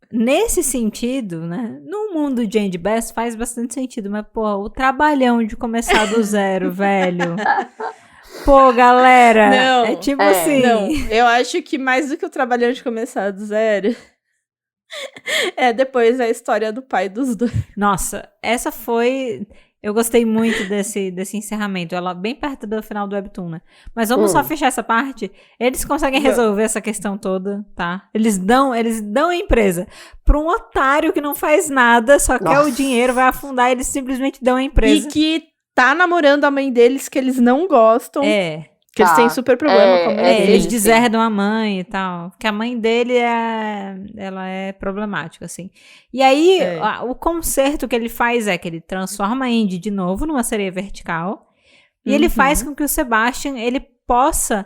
nesse sentido, né? No mundo de Andy Bass faz bastante sentido, mas, pô, o trabalhão de começar do zero, velho. Pô, galera, não, é tipo assim. Não, eu acho que mais do que o trabalhão de começar do zero... É depois a história do pai dos dois. Nossa, essa foi... Eu gostei muito desse encerramento. Ela bem perto do final do Webtoon, né? Mas vamos só fechar essa parte. Eles conseguem resolver essa questão toda, tá? Eles dão a empresa pra um otário que não faz nada, só quer o dinheiro, vai afundar, eles simplesmente dão a empresa. E que tá namorando a mãe deles, que eles não gostam. Que eles têm super problema com a mãe deles. Eles deserdam a mãe e tal. Porque a mãe dele ela é problemática, assim. E aí, o conserto que ele faz é que ele transforma a Andy de novo numa sereia vertical. E ele faz com que o Sebastian, ele possa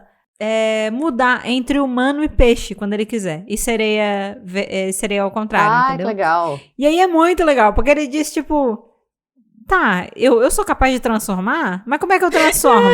mudar entre humano e peixe, quando ele quiser. E sereia ao contrário, entendeu? Que legal. E aí é muito legal, porque ele diz, tipo... Tá, eu sou capaz de transformar? Mas como é que eu transformo?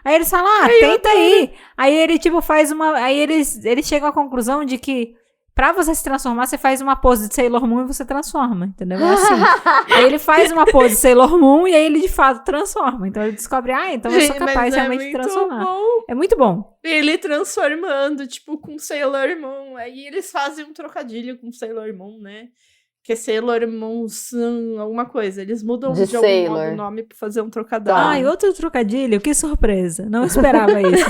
Aí eles falam, tenta aí. Aí ele, tipo, faz uma... Aí eles chegam à conclusão de que pra você se transformar, você faz uma pose de Sailor Moon e você transforma, entendeu? É assim. Aí ele faz uma pose de Sailor Moon e aí ele, de fato, transforma. Então ele descobre, então eu sou capaz realmente de transformar. Bom. É muito bom. Ele transformando, tipo, com Sailor Moon. Aí eles fazem um trocadilho com Sailor Moon, né? Que é Sailor Moon, alguma coisa. Eles mudam de algum modo o nome pra fazer um trocadilho. E outro trocadilho, que surpresa. Não esperava isso.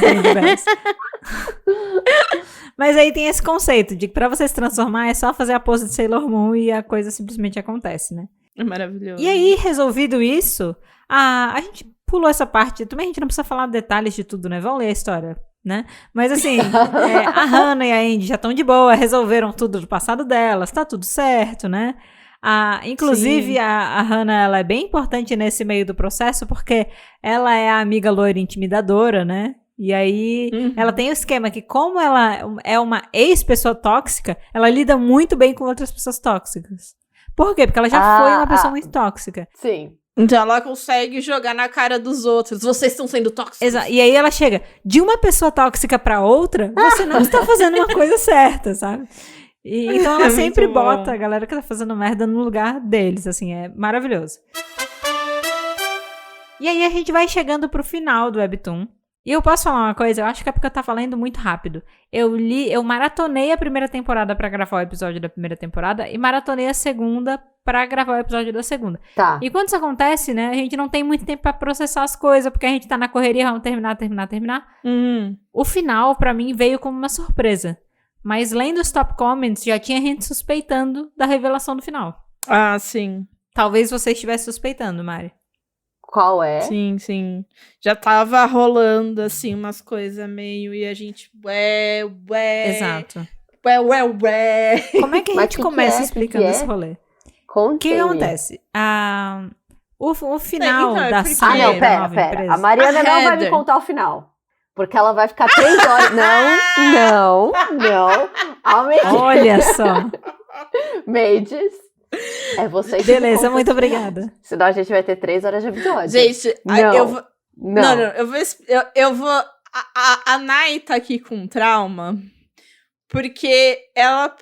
Mas aí tem esse conceito de que pra você se transformar é só fazer a pose de Sailor Moon e a coisa simplesmente acontece, né? É maravilhoso. E aí, resolvido isso, a gente pulou essa parte. Também a gente não precisa falar detalhes de tudo, né? Vamos ler a história, né? Mas assim, a Hannah e a Andy já estão de boa, resolveram tudo do passado delas, tá tudo certo, né? Inclusive, a Hannah, ela é bem importante nesse meio do processo, porque ela é a amiga loira intimidadora, né? E aí, ela tem o esquema que, como ela é uma ex-pessoa tóxica, ela lida muito bem com outras pessoas tóxicas. Por quê? Porque ela já foi uma pessoa muito tóxica. Sim. Então ela consegue jogar na cara dos outros. Vocês estão sendo tóxicos. Exato. E aí ela chega de uma pessoa tóxica pra outra, você não está fazendo uma coisa certa, sabe? Então ela sempre bota a galera que tá fazendo merda no lugar deles, assim, é maravilhoso. E aí a gente vai chegando pro final do Webtoon. E eu posso falar uma coisa? Eu acho que é porque eu tava lendo muito rápido. Eu maratonei a primeira temporada pra gravar o episódio da primeira temporada e maratonei a segunda pra gravar o episódio da segunda. Tá. E quando isso acontece, né, a gente não tem muito tempo pra processar as coisas, porque a gente tá na correria, vamos terminar. O final, pra mim, veio como uma surpresa. Mas lendo os top comments, já tinha gente suspeitando da revelação do final. Ah, sim. Talvez você estivesse suspeitando, Mari. Qual é? Sim, sim. Já tava rolando, assim, umas coisas meio... E a gente... Exato. Como é que a gente começa explicando esse rolê? O que acontece? O final da saga não, pera. A Mariana não vai me contar o final. Porque ela vai ficar 3 horas... Não. Olha só. Maids. É você que beleza, muito obrigada. Senão a gente vai ter 3 horas de episódio. Gente, não. eu vou... Não, eu vou... A Nai tá aqui com trauma... Porque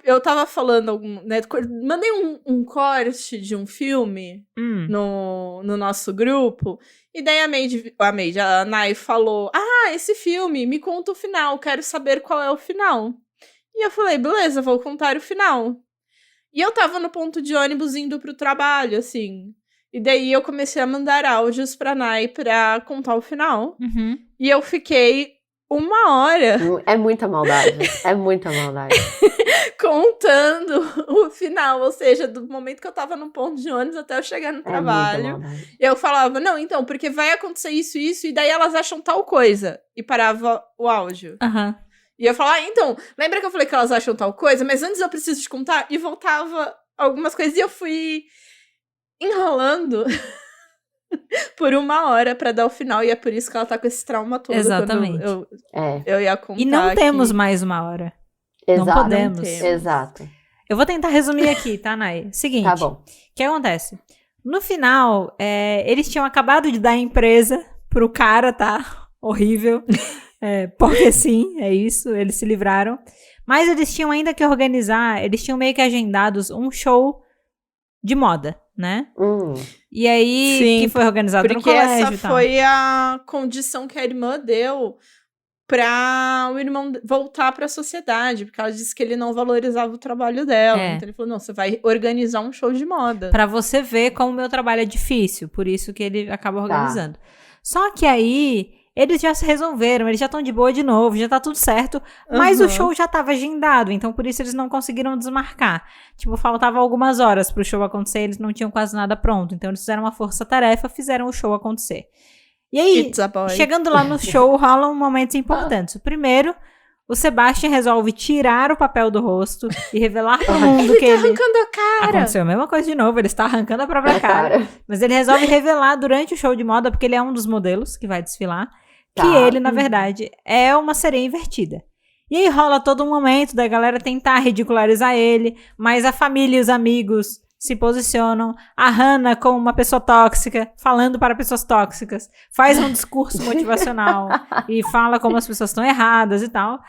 eu tava falando, né, mandei um corte de um filme no nosso grupo, e daí a Nai falou, esse filme, me conta o final, quero saber qual é o final. E eu falei, beleza, vou contar o final. E eu tava no ponto de ônibus indo pro trabalho, assim, e daí eu comecei a mandar áudios pra Nai pra contar o final, e eu fiquei... 1 hora. É muita maldade. Contando o final, ou seja, do momento que eu tava no ponto de ônibus até eu chegar no trabalho. Eu falava, não, então, porque vai acontecer isso, e daí elas acham tal coisa. E parava o áudio. E eu falava, então, lembra que eu falei que elas acham tal coisa? Mas antes eu preciso te contar. E voltava algumas coisas e eu fui enrolando... por 1 hora pra dar o final, e é por isso que ela tá com esse trauma todo. Exatamente. Eu ia contar. E não temos mais 1 hora. Exato. Não podemos. Exato. Eu vou tentar resumir aqui, tá, Nai? Seguinte. Tá bom. O que acontece? No final, eles tinham acabado de dar a empresa pro cara, tá? Horrível. Porque sim, é isso. Eles se livraram. Mas eles tinham ainda que organizar, eles tinham meio que agendados um show de moda, né? E aí, sim, que foi organizado no porque colégio essa e tal. foi a condição que a irmã deu pra o irmão voltar pra sociedade, porque ela disse que ele não valorizava o trabalho dela. Então ele falou, não, você vai organizar um show de moda. Pra você ver como o meu trabalho é difícil, por isso que ele acaba organizando. Só que aí... Eles já se resolveram, eles já estão de boa de novo, já tá tudo certo, mas o show já tava agendado, então por isso eles não conseguiram desmarcar. Tipo, faltava algumas horas pro show acontecer, eles não tinham quase nada pronto, então eles fizeram uma força-tarefa, fizeram o show acontecer. E aí, chegando lá no show, rolam momentos importantes. O primeiro, o Sebastian resolve tirar o papel do rosto e revelar pro mundo que ele... arrancando a cara! Aconteceu a mesma coisa de novo, ele está arrancando a própria cara. Mas ele resolve revelar durante o show de moda, porque ele é um dos modelos que vai desfilar, que ele, na verdade, é uma sereia invertida. E aí rola todo um momento da galera tentar ridicularizar ele, mas a família e os amigos se posicionam. A Hannah, como uma pessoa tóxica, falando para pessoas tóxicas, faz um discurso motivacional e fala como as pessoas estão erradas e tal.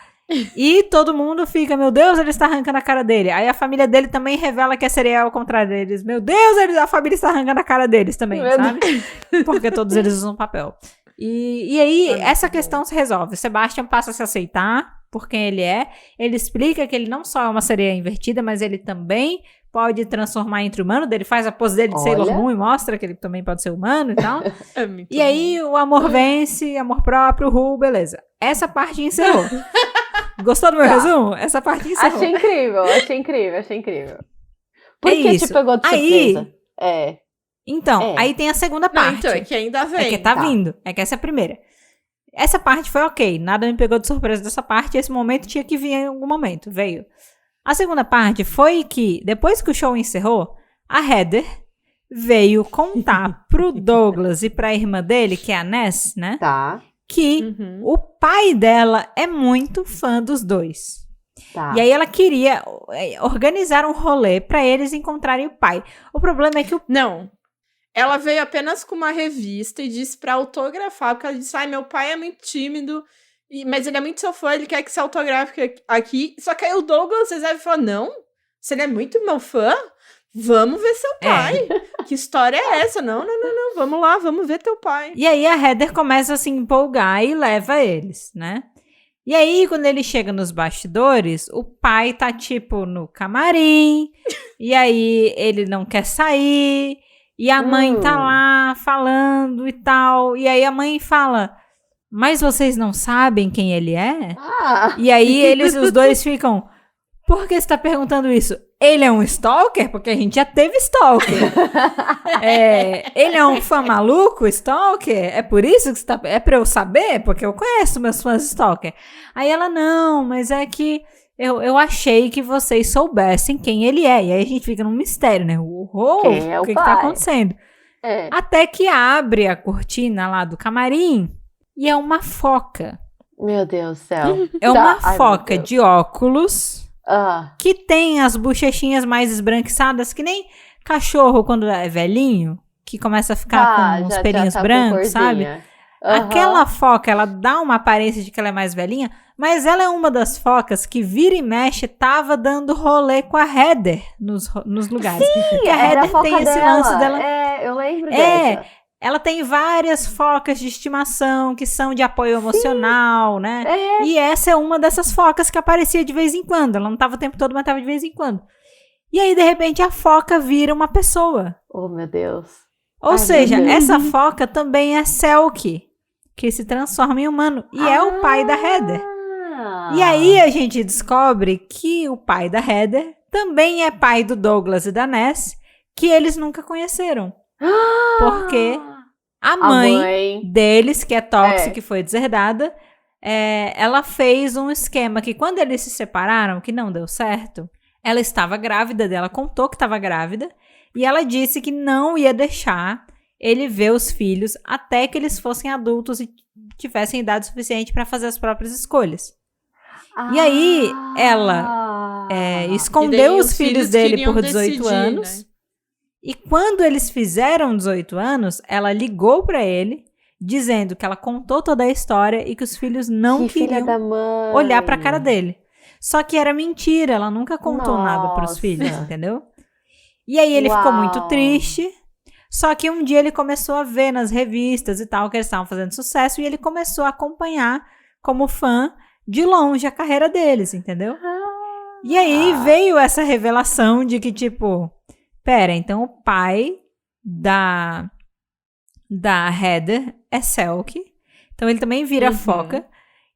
E todo mundo fica, meu Deus, ele está arrancando a cara dele. Aí a família dele também revela que a sereia é ao contrário deles. Meu Deus, a família está arrancando a cara deles também, sabe? Porque todos eles usam papel. E aí, essa questão se resolve. O Sebastian passa a se aceitar por quem ele é. Ele explica que ele não só é uma sereia invertida, mas ele também pode transformar entre humano. Ele faz a pose dele de Sailor Moon e mostra que ele também pode ser humano e tal. E aí, o amor vence, amor próprio, beleza. Essa parte encerrou. Gostou do meu resumo? Essa parte encerrou. Achei incrível. Por que te pegou de surpresa? Então, aí tem a segunda parte. Então, é que ainda vem. É que tá vindo. É que essa é a primeira. Essa parte foi ok. Nada me pegou de surpresa dessa parte. Esse momento tinha que vir em algum momento. Veio. A segunda parte foi que, depois que o show encerrou, a Heather veio contar pro Douglas e pra irmã dele, que é a Ness, né? Que o pai dela é muito fã dos dois. E aí ela queria organizar um rolê pra eles encontrarem o pai. O problema é que Não. Ela veio apenas com uma revista e disse pra autografar, porque ela disse, meu pai é muito tímido, mas ele é muito seu fã, ele quer que você autografe aqui. Só que aí o Douglas reserva e falou, não, se ele é muito meu fã, vamos ver seu pai. Que história é essa? Não, vamos lá, vamos ver teu pai. E aí a Heather começa a se empolgar e leva eles, né? E aí, quando ele chega nos bastidores, o pai tá, tipo, no camarim, e aí ele não quer sair... E a mãe tá lá falando e tal. E aí a mãe fala, mas vocês não sabem quem ele é? E aí os dois ficam, Por que você tá perguntando isso? Ele é um stalker? Porque a gente já teve stalker. Ele é um fã maluco, stalker? É por isso que você tá... É pra eu saber? Porque eu conheço meus fãs stalker. Aí ela, não, mas é que eu achei que vocês soubessem quem ele é. E aí a gente fica num mistério, né? Quem é o que pai? tá acontecendo? Até que abre a cortina lá do camarim e é uma foca. Meu Deus do céu. É uma foca de óculos Ah. que tem as bochechinhas mais esbranquiçadas, que nem cachorro quando é velhinho, que começa a ficar com uns pelinhos brancos, sabe? Aquela foca, ela dá uma aparência de que ela é mais velhinha, mas ela é uma das focas que vira e mexe tava dando rolê com a Heather nos lugares. Sim, porque a era a Heather foca tem esse dela. lance dela. Eu lembro dessa. Ela tem várias focas de estimação que são de apoio emocional, né? E essa é uma dessas focas que aparecia de vez em quando. Ela não tava o tempo todo, mas tava de vez em quando. E aí, de repente, a foca vira uma pessoa. Oh, meu Deus. Ou seja, essa foca também é Selkie, que se transforma em humano. E é o pai da Heather. E aí a gente descobre que o pai da Heather também é pai do Douglas e da Ness, que eles nunca conheceram. Porque a mãe deles, que é tóxica e foi deserdada, ela fez um esquema que quando eles se separaram, que não deu certo, ela estava grávida dela, contou que estava grávida, e ela disse que não ia deixar ele ver os filhos até que eles fossem adultos e tivessem idade suficiente para fazer as próprias escolhas. E aí, ela escondeu os filhos dele por 18 anos. Né? E quando eles fizeram 18 anos, ela ligou pra ele, dizendo que ela contou toda a história e que os filhos não queriam olhar pra cara dele. Só que era mentira, ela nunca contou nada pros filhos, entendeu? E aí ele ficou muito triste. Só que um dia ele começou a ver nas revistas e tal que eles estavam fazendo sucesso e ele começou a acompanhar como fã de longe a carreira deles, entendeu? E aí veio essa revelação de que, tipo, pera, então o pai da Heather é Selkie, então ele também vira foca.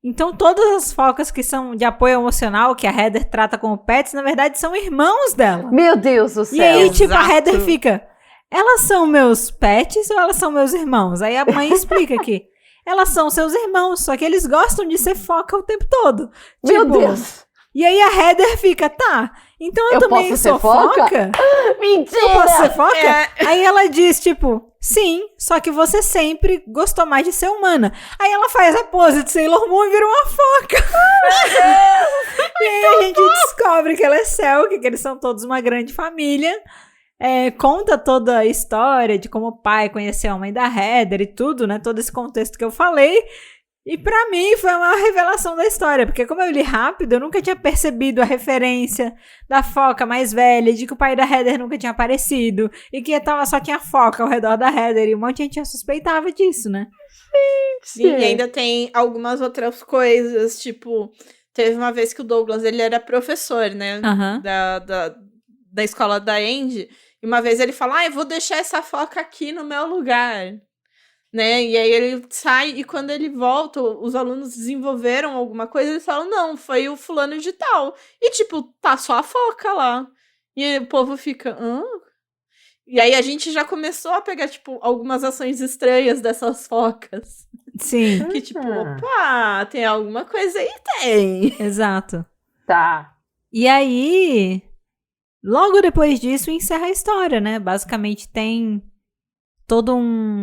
Então todas as focas que são de apoio emocional, que a Heather trata como pets, na verdade são irmãos dela. Meu Deus do céu. E aí, tipo, a Heather fica, elas são meus pets ou elas são meus irmãos? Aí a mãe explica que elas são seus irmãos, só que eles gostam de ser foca o tempo todo. Meu tipo, Deus! E aí a Heather fica, tá, então eu também posso sou ser foca? Mentira! Eu posso ser foca? Aí ela diz, tipo, sim, só que você sempre gostou mais de ser humana. Aí ela faz a pose de Sailor Moon e vira uma foca. E aí a gente descobre que ela é Selkie, que eles são todos uma grande família. Conta toda a história de como o pai conheceu a mãe da Heather e tudo, né? Todo esse contexto que eu falei. E pra mim foi uma revelação da história, porque como eu li rápido, eu nunca tinha percebido a referência da foca mais velha, de que o pai da Heather nunca tinha aparecido, e que só tinha foca ao redor da Heather, e um monte de gente já suspeitava disso, né? Sim, e ainda tem algumas outras coisas, tipo, teve uma vez que o Douglas, ele era professor, né? Da escola da Andy. E uma vez ele fala, eu vou deixar essa foca aqui no meu lugar, né? E aí ele sai e quando ele volta, os alunos desenvolveram alguma coisa, eles falam, não, foi o fulano de tal. E tipo, tá só a foca lá. E aí o povo fica, hã? E aí a gente já começou a pegar, tipo, algumas ações estranhas dessas focas. Sim. Que tipo, opa, tem alguma coisa aí? Tem. Exato. Tá. E aí... Logo depois disso, encerra a história, né? Basicamente tem todo um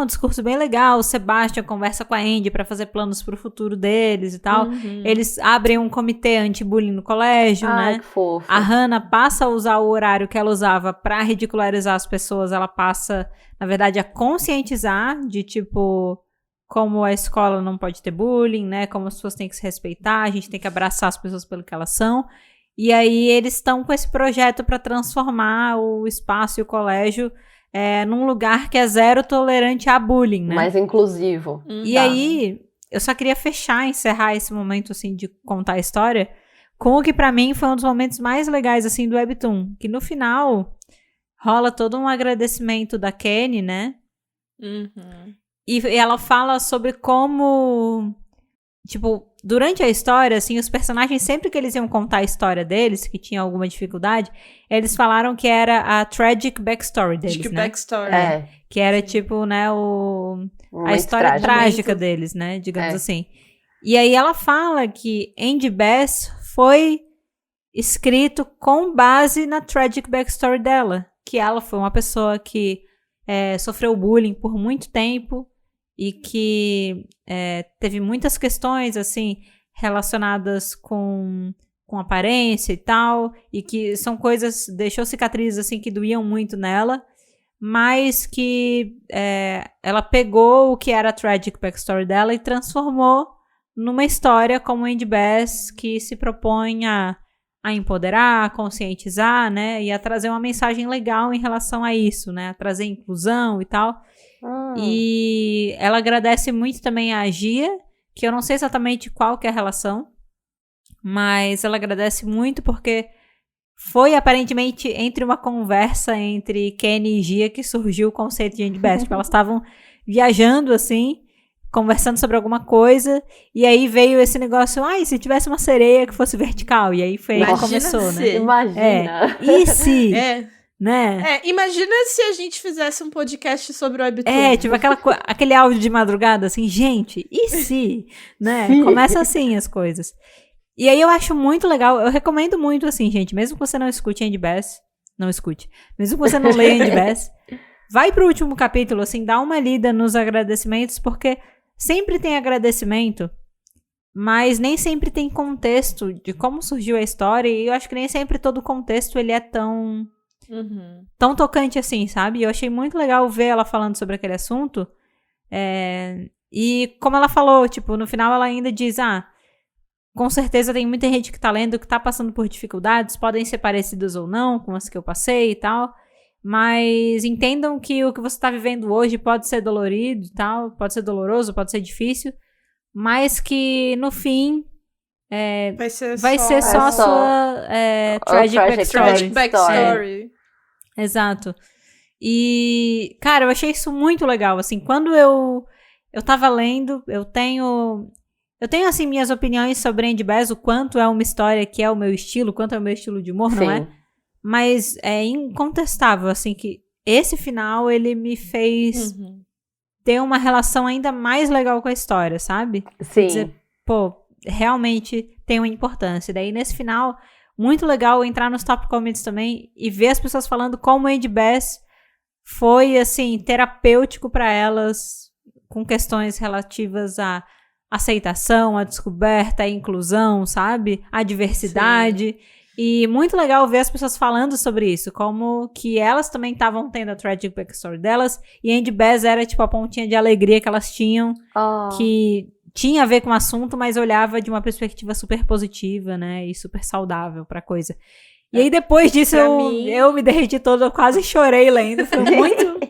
discurso bem legal. O Sebastian conversa com a Andy pra fazer planos pro futuro deles e tal. Eles abrem um comitê anti-bullying no colégio, né? Que fofo. A Hannah passa a usar o horário que ela usava pra ridicularizar as pessoas. Ela passa, na verdade, a conscientizar de, tipo, como a escola não pode ter bullying, né? Como as pessoas têm que se respeitar. A gente tem que abraçar as pessoas pelo que elas são. E aí eles estão com esse projeto para transformar o espaço e o colégio num lugar que é zero tolerante a bullying, né? Mais inclusivo. E aí, eu só queria encerrar esse momento, assim, de contar a história com o que pra mim foi um dos momentos mais legais, assim, do Webtoon. Que no final rola todo um agradecimento da Kenny, né? E ela fala sobre como... Tipo, durante a história, assim, os personagens, sempre que eles iam contar a história deles, que tinha alguma dificuldade, eles falaram que era a tragic backstory deles, Acho que né? backstory. Que era, tipo, né, a história trágica deles, né? Digamos assim. E aí ela fala que Andy Bess foi escrito com base na tragic backstory dela. Que ela foi uma pessoa que sofreu bullying por muito tempo e que teve muitas questões, assim, relacionadas com aparência e tal, e que são coisas, deixou cicatrizes, assim, que doíam muito nela, mas que ela pegou o que era a tragic backstory dela e transformou numa história como Andy Bess, que se propõe a empoderar, a conscientizar, né, e a trazer uma mensagem legal em relação a isso, né, a trazer inclusão e tal. E ela agradece muito também a Gia, que eu não sei exatamente qual que é a relação, mas ela agradece muito porque foi aparentemente entre uma conversa entre Kenny e Gia que surgiu o conceito de Andy Bess. Tipo, elas estavam viajando assim, conversando sobre alguma coisa, e aí veio esse negócio, e se tivesse uma sereia que fosse vertical? E aí foi aí que começou, né? Imagina. E se... né? Imagina se a gente fizesse um podcast sobre o Webtoon. Tipo aquele áudio de madrugada, assim, gente, e se? Né? Começa assim as coisas. E aí eu acho muito legal, eu recomendo muito, assim, gente, mesmo que você não escute Andy Bess, não escute, mesmo que você não leia Andy Bess, vai pro último capítulo, assim, dá uma lida nos agradecimentos, porque sempre tem agradecimento, mas nem sempre tem contexto de como surgiu a história, e eu acho que nem sempre todo o contexto ele é tão tocante assim, sabe? Eu achei muito legal ver ela falando sobre aquele assunto, e como ela falou, tipo, no final ela ainda diz, com certeza tem muita gente que tá lendo, que tá passando por dificuldades, podem ser parecidas ou não com as que eu passei e tal, mas entendam que o que você tá vivendo hoje pode ser dolorido e tal, pode ser doloroso, pode ser difícil, mas que no fim vai ser só a sua tragic backstory. Exato. E, cara, eu achei isso muito legal, assim, quando eu tava lendo, eu tenho, assim, minhas opiniões sobre Andy Bess, o quanto é uma história que é o meu estilo, o quanto é o meu estilo de humor, não é? Mas é incontestável, assim, que esse final, ele me fez ter uma relação ainda mais legal com a história, sabe? Sim. Dizer, pô, realmente tem uma importância. Daí, nesse final, muito legal entrar nos top comments também e ver as pessoas falando como Andy Bess foi, assim, terapêutico para elas com questões relativas à aceitação, à descoberta, à inclusão, sabe? À diversidade. Sim. E muito legal ver as pessoas falando sobre isso, como que elas também estavam tendo a tragic backstory delas, e Andy Bess era, tipo, a pontinha de alegria que elas tinham, que tinha a ver com o assunto, mas olhava de uma perspectiva super positiva, né, e super saudável pra coisa. E aí, depois disso, eu me derreti toda, eu quase chorei lendo,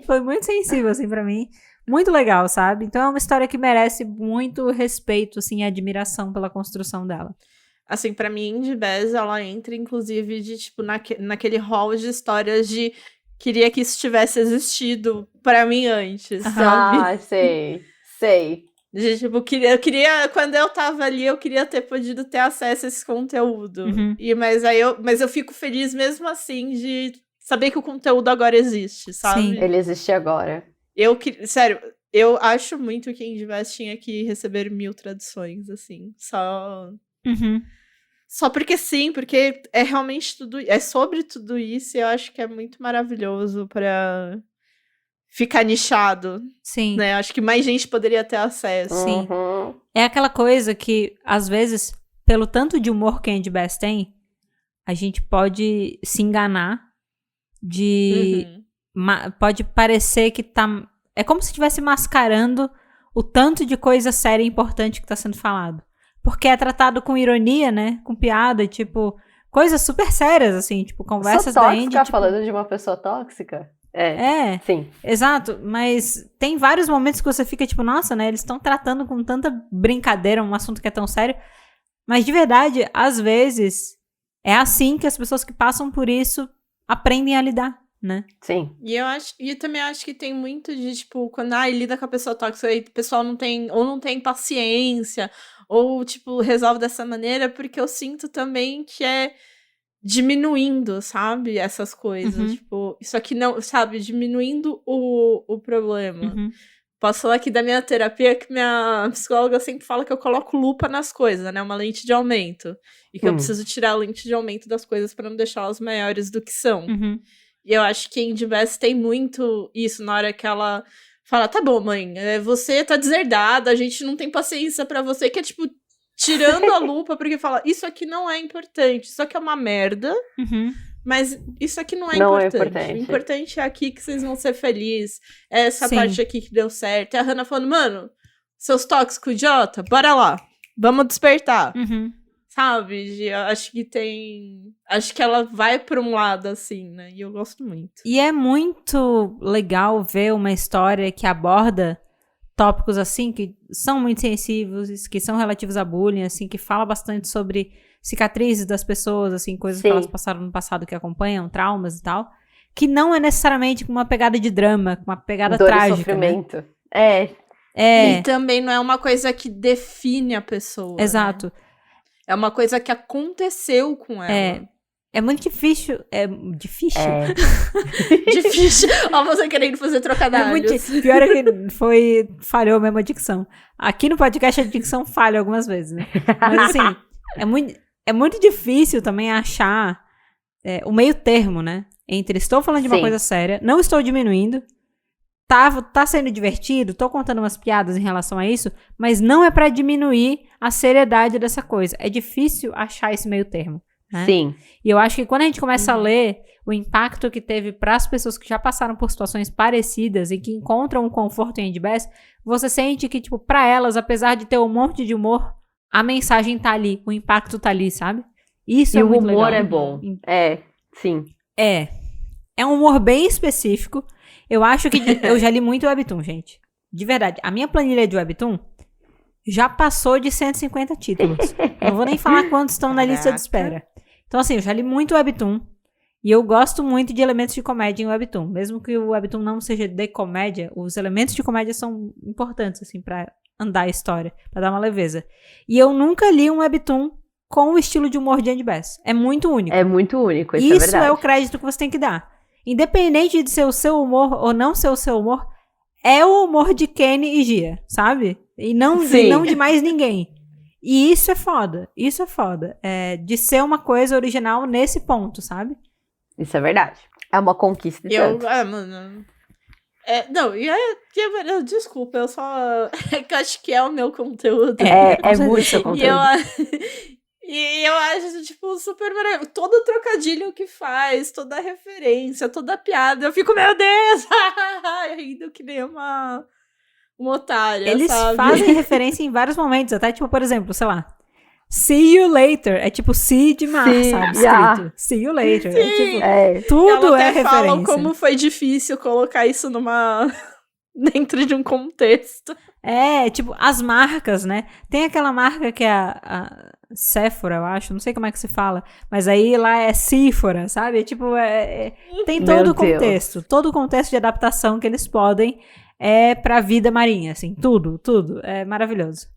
foi muito sensível, assim, pra mim. Muito legal, sabe? Então é uma história que merece muito respeito, assim, e admiração pela construção dela. Assim, pra mim, Andy Bess, ela entra, inclusive, de, tipo, naquele hall de histórias de queria que isso tivesse existido pra mim antes, sabe? Sei. De, tipo, eu queria, quando eu tava ali, eu queria ter podido ter acesso a esse conteúdo. Mas eu fico feliz mesmo assim de saber que o conteúdo agora existe, sabe? Sim, ele existe agora. Sério, eu acho muito que Andy Bess tinha que receber 1000 traduções, assim, só porque sim, porque é realmente sobre tudo isso, e eu acho que é muito maravilhoso pra ficar nichado. Sim. Né? Acho que mais gente poderia ter acesso. Sim. É aquela coisa que, às vezes, pelo tanto de humor que a Andy Bess tem, a gente pode se enganar pode parecer que tá... É como se estivesse mascarando o tanto de coisa séria e importante que tá sendo falado. Porque é tratado com ironia, né? Com piada, tipo... Coisas super sérias, assim, tipo, conversas da Andy... Ficar falando de uma pessoa tóxica? Sim. Exato, mas tem vários momentos que você fica tipo, nossa, né, eles estão tratando com tanta brincadeira um assunto que é tão sério, mas de verdade, às vezes, é assim que as pessoas que passam por isso aprendem a lidar, né? Sim. E eu também acho que tem muito de, tipo, quando lida com a pessoa tóxica, aí o pessoal não tem paciência, Ou, tipo, resolve dessa maneira, porque eu sinto também que é diminuindo, sabe? Essas coisas. Tipo, isso aqui não, sabe? Diminuindo o problema. Posso falar aqui da minha terapia, que minha psicóloga sempre fala que eu coloco lupa nas coisas, né? Uma lente de aumento. E que eu preciso tirar a lente de aumento das coisas pra não deixá-las maiores do que são. E eu acho que em The Best tem muito isso, na hora que ela fala, tá bom, mãe, você tá deserdada, a gente não tem paciência pra você, que é tipo, tirando a lupa, porque fala, isso aqui não é importante, isso aqui é uma merda, mas isso aqui não é importante. O importante é aqui que vocês vão ser felizes, é essa parte aqui que deu certo. E a Hannah falando, mano, seus tóxicos idiota, bora lá, vamos despertar. Sabe? Acho que ela vai pra um lado, assim, né? E eu gosto muito. E é muito legal ver uma história que aborda tópicos, assim, que são muito sensíveis, que são relativos a bullying, assim, que fala bastante sobre cicatrizes das pessoas, assim, coisas que elas passaram no passado que acompanham, traumas e tal, que não é necessariamente com uma pegada de drama, com uma pegada dor trágica, e sofrimento. Né? E também não é uma coisa que define a pessoa. Exato. Né? É uma coisa que aconteceu com ela. É muito difícil. Difícil? Difícil. Ó, você querendo fazer trocadilhos. Pior é que falhou mesmo a dicção. Aqui no podcast a dicção falha algumas vezes, né? Mas assim, é muito difícil também achar o meio termo, né? Entre estou falando de uma coisa séria, não estou diminuindo, tá sendo divertido, tô contando umas piadas em relação a isso, mas não é pra diminuir a seriedade dessa coisa. É difícil achar esse meio termo, né? Sim. E eu acho que quando a gente começa a ler o impacto que teve pras pessoas que já passaram por situações parecidas e que encontram um conforto em The Best, você sente que, tipo, pra elas, apesar de ter um monte de humor, a mensagem tá ali, o impacto tá ali, sabe? Isso é muito legal. E o humor é bom. Sim. É um humor bem específico. Eu acho que eu já li muito Webtoon, gente. De verdade. A minha planilha de Webtoon já passou de 150 títulos. Eu não vou nem falar quantos estão na lista de espera. Então, assim, eu já li muito Webtoon. E eu gosto muito de elementos de comédia em Webtoon. Mesmo que o Webtoon não seja de comédia, os elementos de comédia são importantes, assim, pra andar a história. Pra dar uma leveza. E eu nunca li um Webtoon com o estilo de humor de Andy Bass. É muito único. É muito único, isso é verdade. Isso é o crédito que você tem que dar. Independente de ser o seu humor ou não ser o seu humor, é o humor de Kenny e Gia, sabe? E não de mais ninguém. E isso é foda. Isso é foda. De ser uma coisa original nesse ponto, sabe? Isso é verdade. É uma conquista de tanto. Mano... desculpa, eu só... É que eu acho que é o meu conteúdo. É muito seu conteúdo. E eu acho, tipo, super maravilhoso. Todo o trocadilho que faz, toda a referência, toda a piada. Eu fico, meu Deus! Rindo que nem uma otária, Eles sabe? fazem referência em vários momentos. Até, tipo, por exemplo, sei lá. See you later. É tipo, see de mar, sabe? Escrito. See you later. Tudo Ela é até referência. falam como foi difícil colocar isso dentro de um contexto. Tipo, as marcas, né? Tem aquela marca que é a Sephora, eu acho, não sei como é que se fala, mas aí lá é Sephora, sabe? Tem todo o contexto, todo o contexto de adaptação que eles podem pra vida marinha, assim, tudo, é maravilhoso.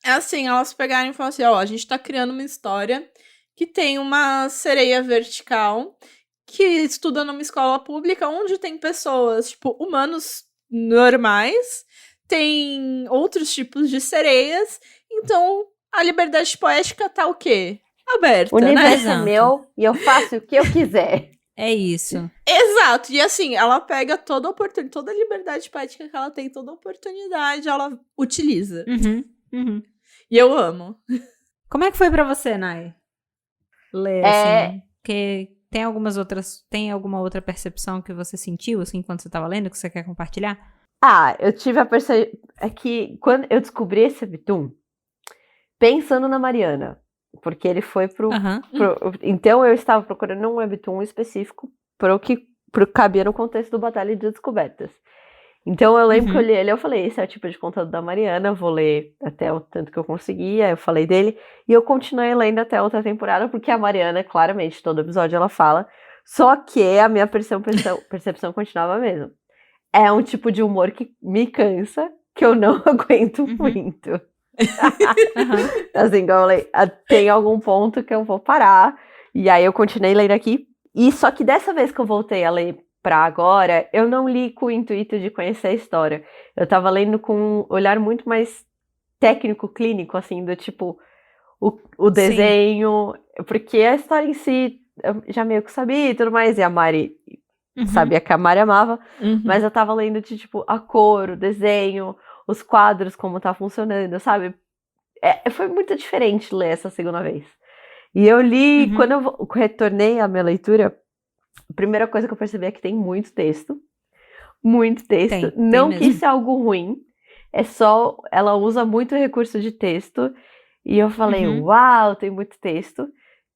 É assim, elas pegaram e falaram assim, a gente tá criando uma história que tem uma sereia vertical que estuda numa escola pública onde tem pessoas, tipo, humanos normais, tem outros tipos de sereias, então a liberdade poética tá o quê? Aberta, o universo né? é meu e eu faço o que eu quiser. É isso. Exato. E assim, ela pega toda a oportunidade, toda a liberdade poética que ela tem, toda a oportunidade, ela utiliza. E eu amo. Como é que foi pra você, Nai? Ler, assim? Porque tem alguma outra percepção que você sentiu, assim, quando você tava lendo, que você quer compartilhar? Eu tive a percepção... É que quando eu descobri esse Webtoon, pensando na Mariana, porque ele foi então eu estava procurando um Webtoon específico pro que cabia no contexto do Batalha de Descobertas. Então eu lembro que eu li ele, eu falei, esse é o tipo de conteúdo da Mariana, eu vou ler até o tanto que eu conseguia, eu falei dele, e eu continuei lendo até a outra temporada, porque a Mariana, claramente, todo episódio ela fala, só que a minha percepção continuava a mesma. É um tipo de humor que me cansa, que eu não aguento muito. Assim, como eu falei, tem algum ponto que eu vou parar. E aí eu continuei lendo aqui. E só que dessa vez que eu voltei a ler pra agora, eu não li com o intuito de conhecer a história. Eu tava lendo com um olhar muito mais técnico, clínico, assim, do tipo, o desenho. Porque a história em si, eu já meio que sabia e tudo mais. E a Mari sabia que a Mari amava. Mas eu tava lendo de, tipo, a cor, o desenho, os quadros, como tá funcionando, sabe? Foi muito diferente ler essa segunda vez. E eu li, quando eu retornei à minha leitura, a primeira coisa que eu percebi é que tem muito texto. Muito texto. Não que isso é algo ruim, é só, ela usa muito recurso de texto. E eu falei, uau, tem muito texto.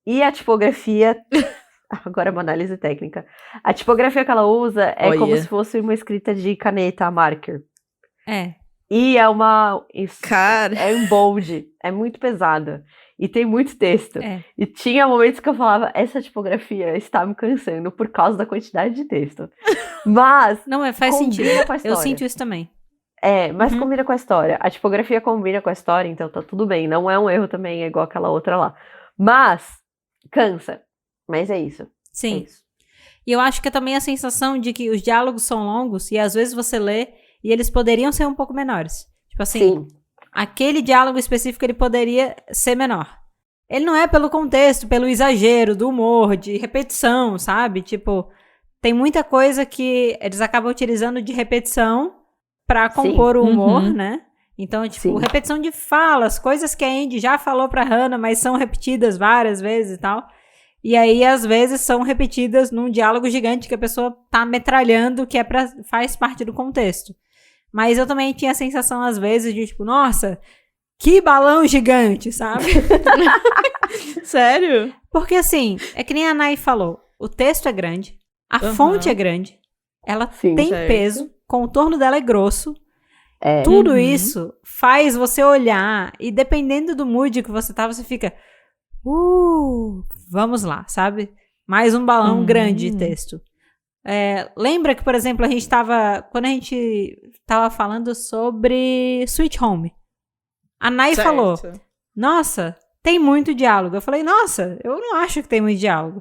E a tipografia, agora é uma análise técnica. A tipografia que ela usa é como se fosse uma escrita de caneta a marker. E é é em bold, é muito pesada. E tem muito texto. E tinha momentos que eu falava, essa tipografia está me cansando por causa da quantidade de texto. Mas não, faz sentido. Com a história. Eu sinto isso também. Mas combina com a história. A tipografia combina com a história, então tá tudo bem. Não é um erro também, é igual aquela outra lá. Mas, cansa. Mas é isso. Sim. É isso. E eu acho que é também a sensação de que os diálogos são longos e às vezes você lê e eles poderiam ser um pouco menores. Tipo assim, aquele diálogo específico ele poderia ser menor. Ele não é pelo contexto, pelo exagero do humor, de repetição, sabe? Tipo, tem muita coisa que eles acabam utilizando de repetição pra compor o humor, né? Então, tipo, repetição de falas, coisas que a Andy já falou pra Hannah, mas são repetidas várias vezes e tal. E aí, às vezes, são repetidas num diálogo gigante que a pessoa tá metralhando, que faz parte do contexto. Mas eu também tinha a sensação, às vezes, de tipo, nossa, que balão gigante, sabe? Sério? Porque assim, é que nem a Nay falou, o texto é grande, a fonte é grande, ela tem peso, o contorno dela é grosso, tudo isso faz você olhar e dependendo do mood que você tá, você fica, vamos lá, sabe? Mais um balão grande de texto. Lembra que, por exemplo, quando a gente tava falando sobre Sweet Home, a Nay falou, nossa, tem muito diálogo. Eu falei, nossa, eu não acho que tem muito diálogo.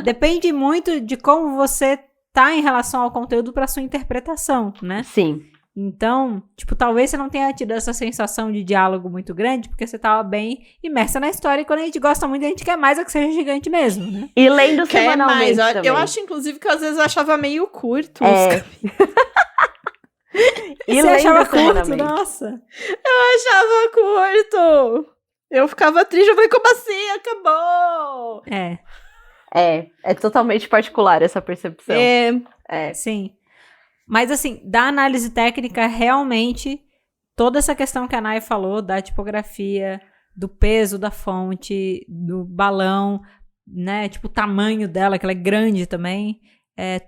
Depende muito de como você tá em relação ao conteúdo pra sua interpretação, né? Sim. Então, tipo, talvez você não tenha tido essa sensação de diálogo muito grande, porque você tava bem imersa na história, e quando a gente gosta muito, a gente quer mais que seja gigante mesmo, né? E lendo semanalmente mais. Eu acho, inclusive, que às vezes eu achava meio curto. E você achava curto? Nossa. Eu achava curto. Eu ficava triste, eu falei, como assim? Acabou! É totalmente particular essa percepção. Sim. Mas assim, da análise técnica, realmente, toda essa questão que a Nay falou, da tipografia, do peso da fonte, do balão, né, tipo o tamanho dela, que ela é grande também,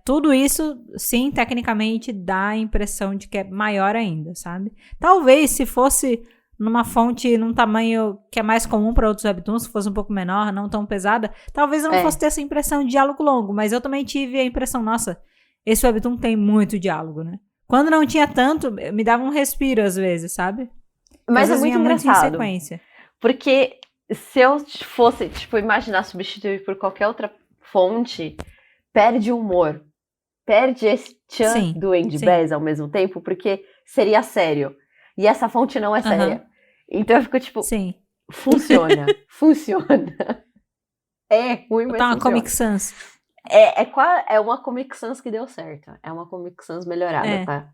tudo isso, sim, tecnicamente, dá a impressão de que é maior ainda, sabe? Talvez, se fosse numa fonte, num tamanho que é mais comum para outros webtoons, se fosse um pouco menor, não tão pesada, talvez eu não fosse ter essa impressão de diálogo longo, mas eu também tive a impressão, nossa, esse webtoon tem muito diálogo, né? Quando não tinha tanto, me dava um respiro às vezes, sabe? Mas é muito engraçado. Em sequência. Porque se eu fosse, tipo, imaginar substituir por qualquer outra fonte, perde o humor. Perde esse tchan do Andy Bez ao mesmo tempo, porque seria sério. E essa fonte não é séria. Então eu fico tipo, funciona. Funciona. É ruim, mas tá uma funciona. Comic Sans. É uma Comic Sans que deu certo. É uma Comic Sans melhorada, tá?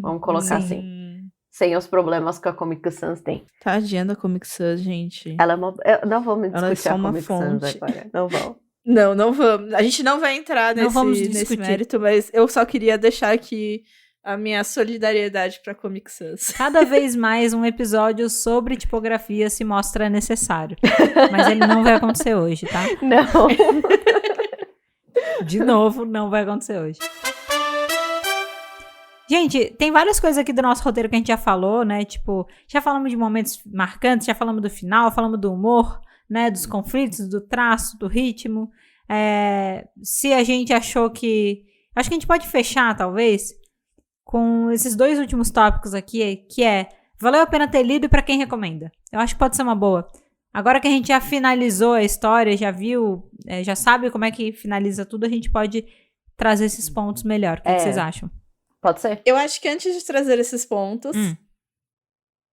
Vamos colocar assim. Sem os problemas que a Comic Sans tem. Tadinha da Comic Sans, gente. Ela é uma... Não vamos discutir a Comic Sans agora. Não vamos. Não vamos. A gente não vai entrar nesse mérito, mas eu só queria deixar aqui a minha solidariedade pra Comic Sans. Cada vez mais um episódio sobre tipografia se mostra necessário. Mas ele não vai acontecer hoje, tá? Não. De novo, não vai acontecer hoje. Gente, tem várias coisas aqui do nosso roteiro que a gente já falou, né? Tipo, já falamos de momentos marcantes, já falamos do final, falamos do humor, né? Dos conflitos, do traço, do ritmo. Se a gente achou que... Acho que a gente pode fechar, talvez, com esses dois últimos tópicos aqui, que é Valeu a pena ter lido e pra quem recomenda? Eu acho que pode ser uma boa. Agora que a gente já finalizou a história, já viu, já sabe como é que finaliza tudo, a gente pode trazer esses pontos melhor. O que vocês acham? Pode ser? Eu acho que antes de trazer esses pontos,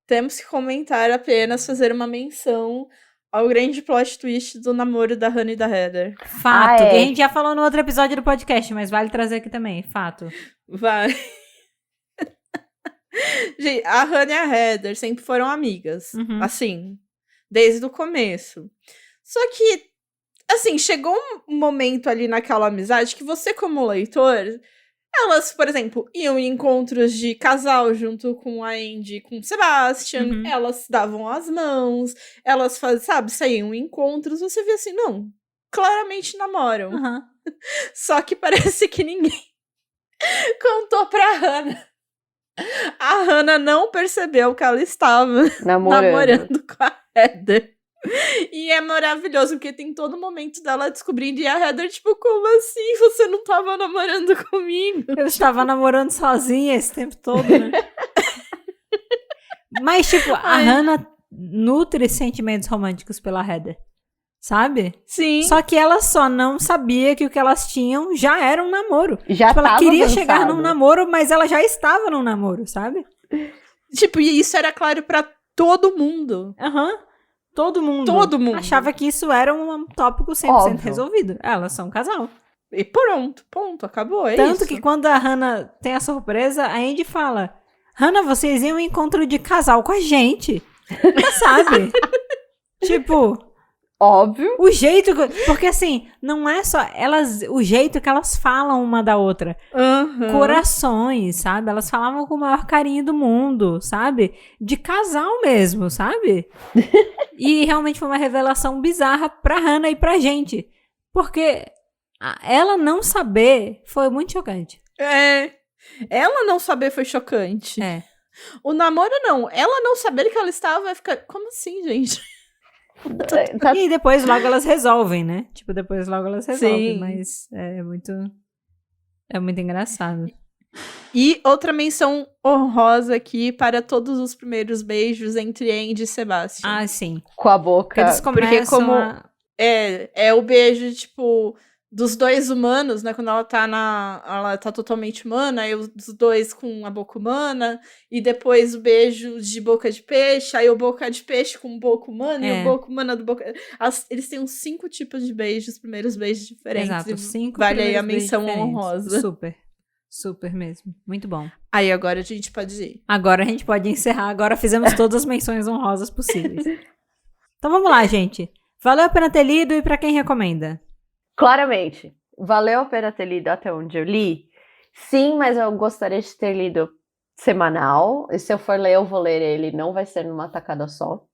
temos que comentar apenas, fazer uma menção ao grande plot twist do namoro da Hannah e da Heather. Fato, que a gente já falou no outro episódio do podcast, mas vale trazer aqui também, fato. Vai. Gente, a Hannah e a Heather sempre foram amigas, assim, desde o começo. Só que, assim, chegou um momento ali naquela amizade que você, como leitor, elas, por exemplo, iam em encontros de casal junto com a Andy e com o Sebastian, elas davam as mãos, elas saíam em encontros, você via assim, não, claramente namoram. Só que parece que ninguém contou pra Hannah. A Hannah não percebeu que ela estava namorando com a Heather. E é maravilhoso, porque tem todo momento dela descobrindo, e a Heather, tipo, como assim? Você não tava namorando comigo? Eu estava namorando sozinha esse tempo todo, né? Mas, tipo, a Hannah nutre sentimentos românticos pela Heather, sabe? Sim. Só que ela só não sabia que o que elas tinham já era um namoro. Já tipo, ela tava queria avançado. chegar num namoro, mas ela já estava num namoro, sabe? Tipo, e isso era claro pra todo mundo. Todo mundo achava que isso era um tópico 100% Óbvio. resolvido. Elas são um casal. E pronto, ponto, acabou, é Tanto isso. que quando a Hannah tem a surpresa, a Andy fala: Hannah, vocês iam em um encontro de casal com a gente. Sabe? Tipo... Óbvio. O jeito... Porque assim, não é só... o jeito que elas falam uma da outra. Corações, sabe? Elas falavam com o maior carinho do mundo, sabe? De casal mesmo, sabe? E realmente foi uma revelação bizarra pra Hannah e pra gente. Porque ela não saber foi muito chocante. Ela não saber foi chocante. O namoro não. Ela não saber que ela estava vai ficar... Como assim, gente? E depois logo elas resolvem, né? Tipo, depois logo elas resolvem. Sim. Mas é muito engraçado. E outra menção honrosa aqui para todos os primeiros beijos entre Andy e Sebastian. Ah, sim. Com a boca. Eles começam Porque como é o beijo, tipo, dos dois humanos, né? Quando ela tá totalmente humana, aí os dois com a boca humana, e depois o beijo de boca de peixe, aí o boca de peixe com boca humana, e o boca humana do boca... Eles têm uns 5 tipos de beijos, primeiros beijos diferentes. Exato, 5 vale aí a primeiros menção beijos diferentes. honrosa. Super mesmo. Muito bom. Aí agora a gente pode ir. Agora a gente pode encerrar. Agora fizemos todas as menções honrosas possíveis. Então vamos lá, gente. Valeu a pena ter lido e pra quem recomenda? Claramente. Valeu a pena ter lido até onde eu li? Sim, mas eu gostaria de ter lido semanal. E se eu for ler, eu vou ler ele. Não vai ser numa tacada só.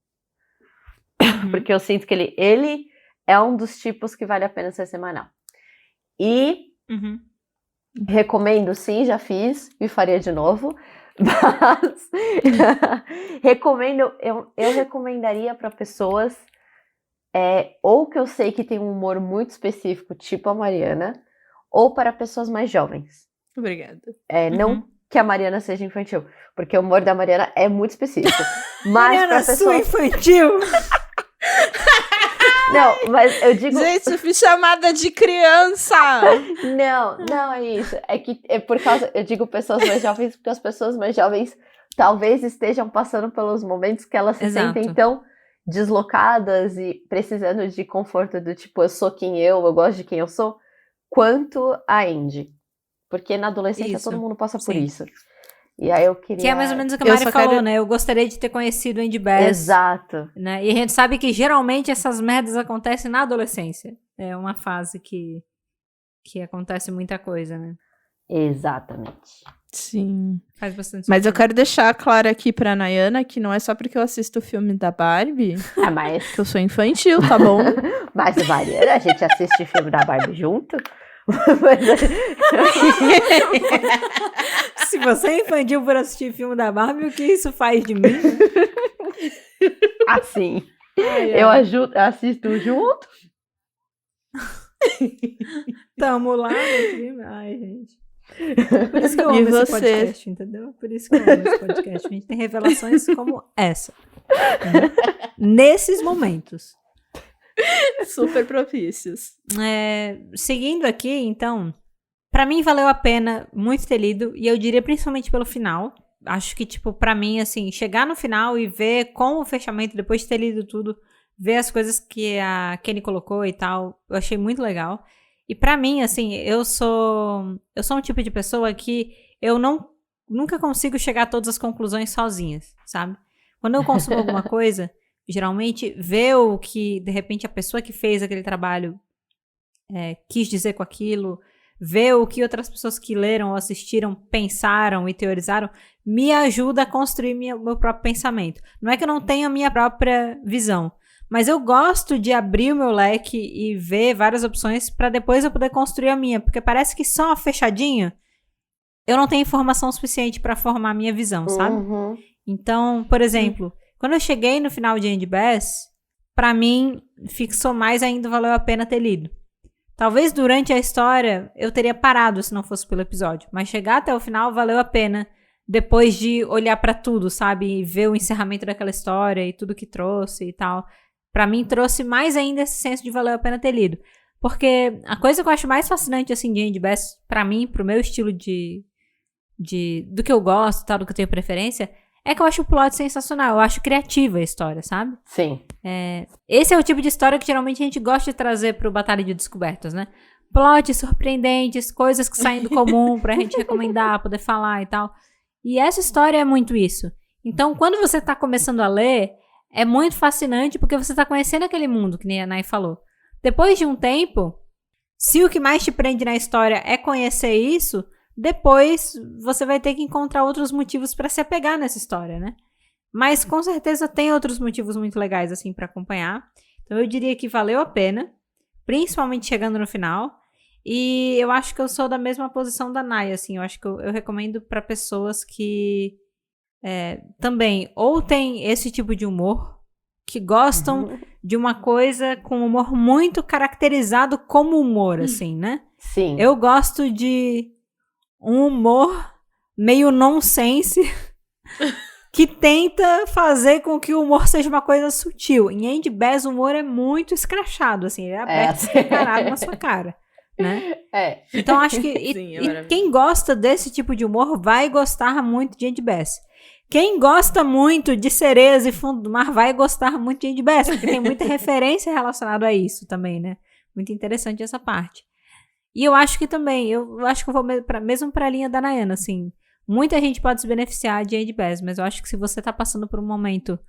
Porque eu sinto que ele é um dos tipos que vale a pena ser semanal. E recomendo, sim, já fiz. E faria de novo. Mas recomendo, eu recomendaria para pessoas ou que eu sei que tem um humor muito específico, tipo a Mariana, ou para pessoas mais jovens. Obrigada. Não que a Mariana seja infantil, porque o humor da Mariana é muito específico. Mas Mariana, pra sua pessoas... infantil! Não, mas eu digo... Gente, eu fui chamada de criança! Não é isso. É que é por causa... Eu digo pessoas mais jovens, porque as pessoas mais jovens talvez estejam passando pelos momentos que elas se sentem tão deslocadas e precisando de conforto do tipo, eu sou quem eu gosto de quem eu sou, quanto a Andy. Porque na adolescência todo mundo passa por isso. E aí eu queria... Que é mais ou menos o que a Mari falou, né? Eu gostaria de ter conhecido o Andy Bass. Exato. Né? E a gente sabe que geralmente essas merdas acontecem na adolescência. É uma fase que acontece muita coisa, né? Exatamente. Sim. Faz bastante Mas sentido. eu quero deixar claro aqui pra Nayana que não é só porque eu assisto o filme da Barbie Mas... que eu sou infantil, tá bom? Mas, Mariana, a gente assiste filme da Barbie junto? Se você é infantil por assistir filme da Barbie, o que isso faz de mim? Assim, eu assisto junto. Tamo lá no filme. Ai, gente. Por isso que eu amo esse podcast, entendeu? Por isso que eu amo esse podcast. A gente tem revelações como essa. Nesses momentos. Super propícios. Seguindo aqui, então, pra mim valeu a pena muito ter lido, e eu diria principalmente pelo final. Acho que, tipo, pra mim, assim, chegar no final e ver com o fechamento, depois de ter lido tudo, ver as coisas que a Kenny colocou e tal, eu achei muito legal. E pra mim, assim, eu sou um tipo de pessoa que eu nunca consigo chegar a todas as conclusões sozinhas, sabe? Quando eu consumo alguma coisa, geralmente, ver o que, de repente, a pessoa que fez aquele trabalho quis dizer com aquilo, ver o que outras pessoas que leram ou assistiram pensaram e teorizaram, me ajuda a construir meu próprio pensamento. Não é que eu não tenha a minha própria visão, mas eu gosto de abrir o meu leque e ver várias opções para depois eu poder construir a minha, porque parece que só fechadinho eu não tenho informação suficiente para formar a minha visão, sabe? Uhum. Então, por exemplo, quando eu cheguei no final de Andy Bass, pra mim fixou mais ainda, valeu a pena ter lido. Talvez durante a história eu teria parado se não fosse pelo episódio, mas chegar até o final valeu a pena depois de olhar pra tudo, sabe? E ver o encerramento daquela história e tudo que trouxe e tal. Pra mim trouxe mais ainda esse senso de valeu a pena ter lido. Porque a coisa que eu acho mais fascinante assim de Andy Bass, pra mim, pro meu estilo do que eu gosto, tal, do que eu tenho preferência, é que eu acho o plot sensacional. Eu acho criativa a história, sabe? Sim. Esse é o tipo de história que geralmente a gente gosta de trazer pro Batalha de Descobertas, né? Plots surpreendentes, coisas que saem do comum pra gente recomendar, poder falar e tal. E essa história é muito isso. Então, quando você tá começando a ler, é muito fascinante porque você tá conhecendo aquele mundo, que nem a Nay falou. Depois de um tempo, se o que mais te prende na história é conhecer isso, depois você vai ter que encontrar outros motivos pra se apegar nessa história, né? Mas com certeza tem outros motivos muito legais assim pra acompanhar. Então eu diria que valeu a pena, principalmente chegando no final. E eu acho que eu sou da mesma posição da Nay, assim. Eu acho que eu recomendo pra pessoas que também ou tem esse tipo de humor, que gostam de uma coisa com humor muito caracterizado como humor, assim, né? Sim. Eu gosto de um humor meio nonsense que tenta fazer com que o humor seja uma coisa sutil. Em Andy Bass, o humor é muito escrachado, assim, ele é aberto e escancarado na sua cara, né? Então, acho que Sim, e quem gosta desse tipo de humor vai gostar muito de Andy Bass. Quem gosta muito de Cereza e Fundo do Mar vai gostar muito de Andy Bass, porque tem muita referência relacionada a isso também, né? Muito interessante essa parte. E eu acho que também, eu acho que eu vou mesmo pra linha da Nayana, assim. Muita gente pode se beneficiar de Andy Bass, mas eu acho que se você tá passando por um momento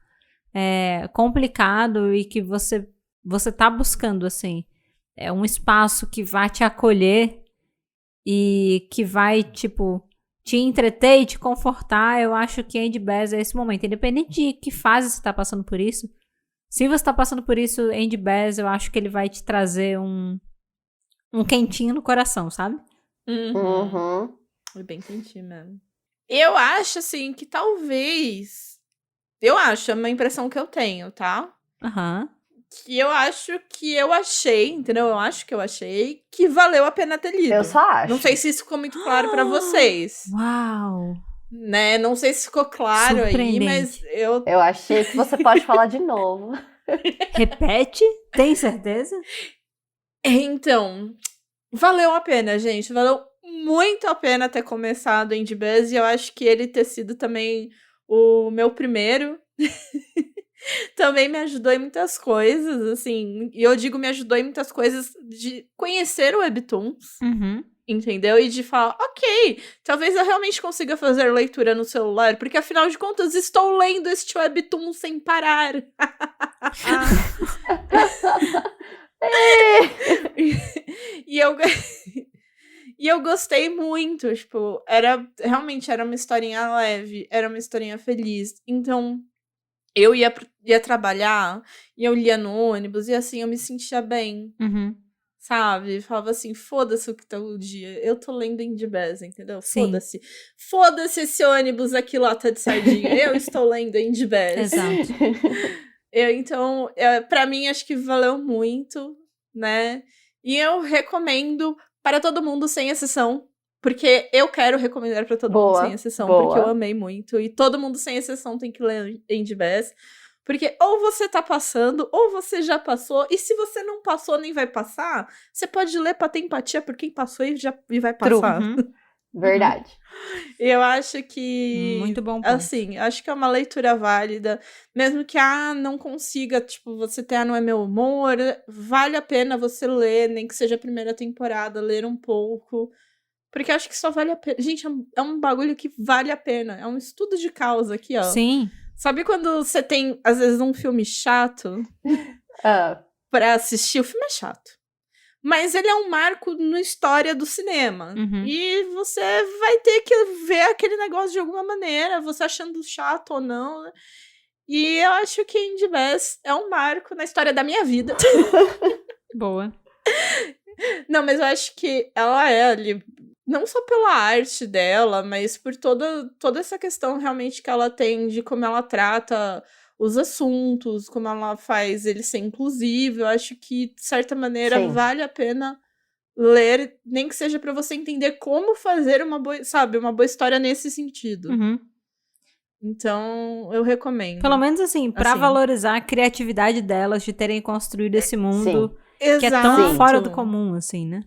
complicado e que você tá buscando, assim, um espaço que vai te acolher e que vai, tipo, te entreter e te confortar, eu acho que Andy Bass é esse momento. Independente de que fase você tá passando por isso, se você tá passando por isso, Andy Bass, eu acho que ele vai te trazer um quentinho no coração, sabe? Uhum. É bem quentinho mesmo. Eu acho, assim, que talvez... Eu acho, é uma impressão que eu tenho, tá? Que eu acho que eu achei, entendeu? Eu acho que eu achei que valeu a pena ter lido. Eu só acho. Não sei se isso ficou muito claro pra vocês. Uau! Né? Não sei se ficou claro aí, mas eu... Eu achei que você pode falar de novo. Repete? Tem certeza? Então, valeu a pena, gente. Valeu muito a pena ter começado Andy Bass e eu acho que ele ter sido também o meu primeiro também me ajudou em muitas coisas, assim. E eu digo me ajudou em muitas coisas de conhecer o Webtoons, entendeu? E de falar, ok, talvez eu realmente consiga fazer leitura no celular, porque afinal de contas estou lendo este Webtoon sem parar. E eu gostei muito, tipo, realmente era uma historinha leve, era uma historinha feliz. Então, eu ia trabalhar e eu lia no ônibus e assim, eu me sentia bem, sabe? Falava assim, foda-se o que tá o dia, eu tô lendo Andy Bass, entendeu? Foda-se. Foda-se esse ônibus aqui lata de sardinha, eu estou lendo Andy Bass. Exato. Então, pra mim, acho que valeu muito, né? E eu recomendo para todo mundo, sem exceção, Porque eu quero recomendar pra todo mundo, sem exceção, porque eu amei muito. E todo mundo, sem exceção, tem que ler Andy Bess. Porque ou você tá passando, ou você já passou. E se você não passou nem vai passar, você pode ler pra ter empatia por quem passou e vai passar. Verdade. Eu acho que... Muito bom ponto. Assim, acho que é uma leitura válida. Mesmo que, não consiga, tipo, você ter, não é meu humor. Vale a pena você ler, nem que seja a primeira temporada, ler um pouco. Porque eu acho que só vale a pena. Gente, é um bagulho que vale a pena. É um estudo de causa aqui, ó. Sim. Sabe quando você tem, às vezes, um filme chato pra assistir? O filme é chato. Mas ele é um marco na história do cinema. E você vai ter que ver aquele negócio de alguma maneira, você achando chato ou não. E eu acho que Andy Bess é um marco na história da minha vida. Boa. Não, mas eu acho que ela é ali... Não só pela arte dela, mas por toda essa questão realmente que ela tem de como ela trata os assuntos, como ela faz ele ser inclusivo. Eu acho que, de certa maneira, vale a pena ler, nem que seja para você entender como fazer uma boa história nesse sentido. Então, eu recomendo. Pelo menos assim, pra valorizar a criatividade delas de terem construído esse mundo que é tão fora do comum, assim, né?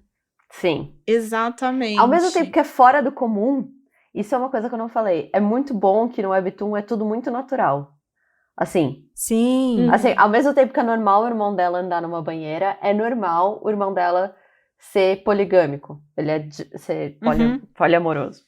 Sim. Exatamente. Ao mesmo tempo que é fora do comum, isso é uma coisa que eu não falei. É muito bom que no Webtoon é tudo muito natural. Assim. Sim. Assim, ao mesmo tempo que é normal o irmão dela andar numa banheira, é normal o irmão dela ser poligâmico. Ele é ser poliamoroso.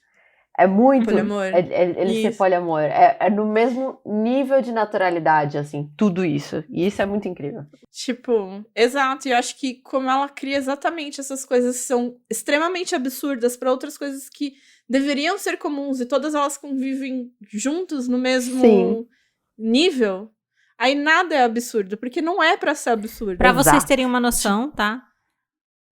É muito... Poliamor. Ele ser poliamor. É no mesmo nível de naturalidade, assim, tudo isso. E isso é muito incrível. Tipo, exato. E eu acho que como ela cria exatamente essas coisas que são extremamente absurdas para outras coisas que deveriam ser comuns e todas elas convivem juntos no mesmo nível, aí nada é absurdo, porque não é pra ser absurdo. Pra vocês terem uma noção, tá?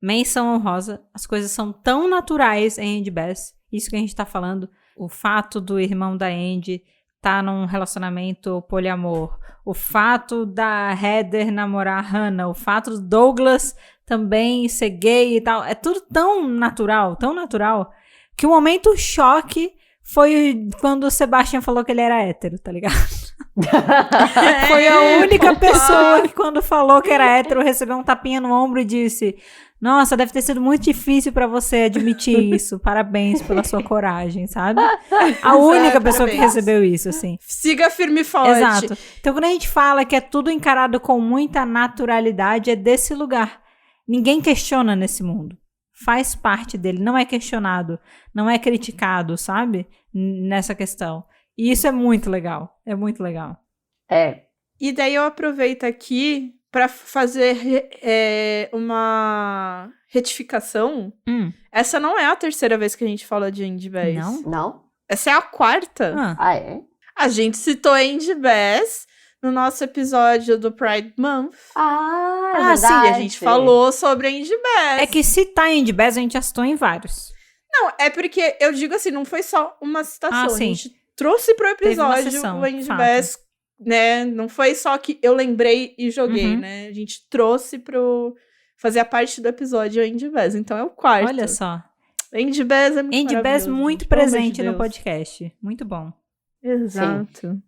Menção honrosa, as coisas são tão naturais em Andy Bess. Isso que a gente tá falando, o fato do irmão da Andy tá num relacionamento poliamor, o fato da Heather namorar a Hannah, o fato do Douglas também ser gay e tal, é tudo tão natural, que o momento choque foi quando o Sebastian falou que ele era hétero, tá ligado? Foi a única pessoa que quando falou que era hétero recebeu um tapinha no ombro e disse: nossa, deve ter sido muito difícil pra você admitir isso. Parabéns pela sua coragem, sabe? A única pessoa que recebeu isso, assim. Siga firme e forte. Exato. Então, quando a gente fala que é tudo encarado com muita naturalidade, é desse lugar. Ninguém questiona nesse mundo. Faz parte dele, não é questionado, não é criticado, sabe? Nessa questão. E isso é muito legal. É muito legal. E daí eu aproveito aqui para fazer uma retificação. Essa não é a terceira vez que a gente fala de Andy Bess. Não? Essa é a quarta. É? A gente citou Andy Bess no nosso episódio do Pride Month. Sim, a gente falou sobre Andy Bess. É que citar Andy Bess a gente já citou em vários. Não, é porque eu digo assim, não foi só uma citação. Sim. A gente trouxe pro episódio o Andy Bess, né? Não foi só que eu lembrei e joguei, né? A gente trouxe pro fazer a parte do episódio Andy Bess. Então é o quarto. Olha só. Andy Bess é muito Andy Bess muito presente no podcast. Muito bom. Exato. Sim.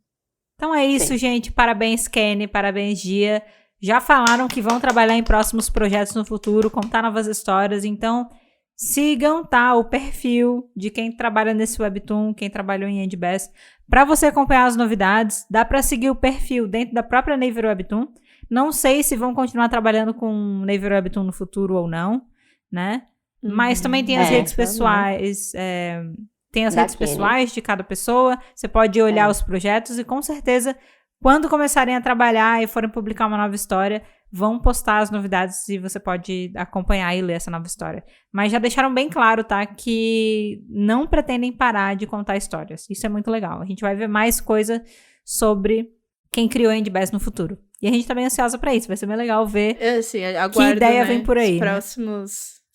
Então é isso, gente. Parabéns, Kenny. Parabéns, Gia. Já falaram que vão trabalhar em próximos projetos no futuro, contar novas histórias. Então, sigam, tá? O perfil de quem trabalha nesse Webtoon, quem trabalhou em Andy Bess, para você acompanhar as novidades. Dá para seguir o perfil dentro da própria Naver Webtoon. Não sei se vão continuar trabalhando com Naver Webtoon no futuro ou não, né? Mas também tem as redes pessoais... Tem as redes pessoais de cada pessoa, você pode olhar os projetos e com certeza, quando começarem a trabalhar e forem publicar uma nova história, vão postar as novidades e você pode acompanhar e ler essa nova história. Mas já deixaram bem claro, tá, que não pretendem parar de contar histórias. Isso é muito legal. A gente vai ver mais coisa sobre quem criou Andy Bess no futuro. E a gente tá bem ansiosa pra isso, vai ser bem legal ver aguardo, que ideia vem por aí. As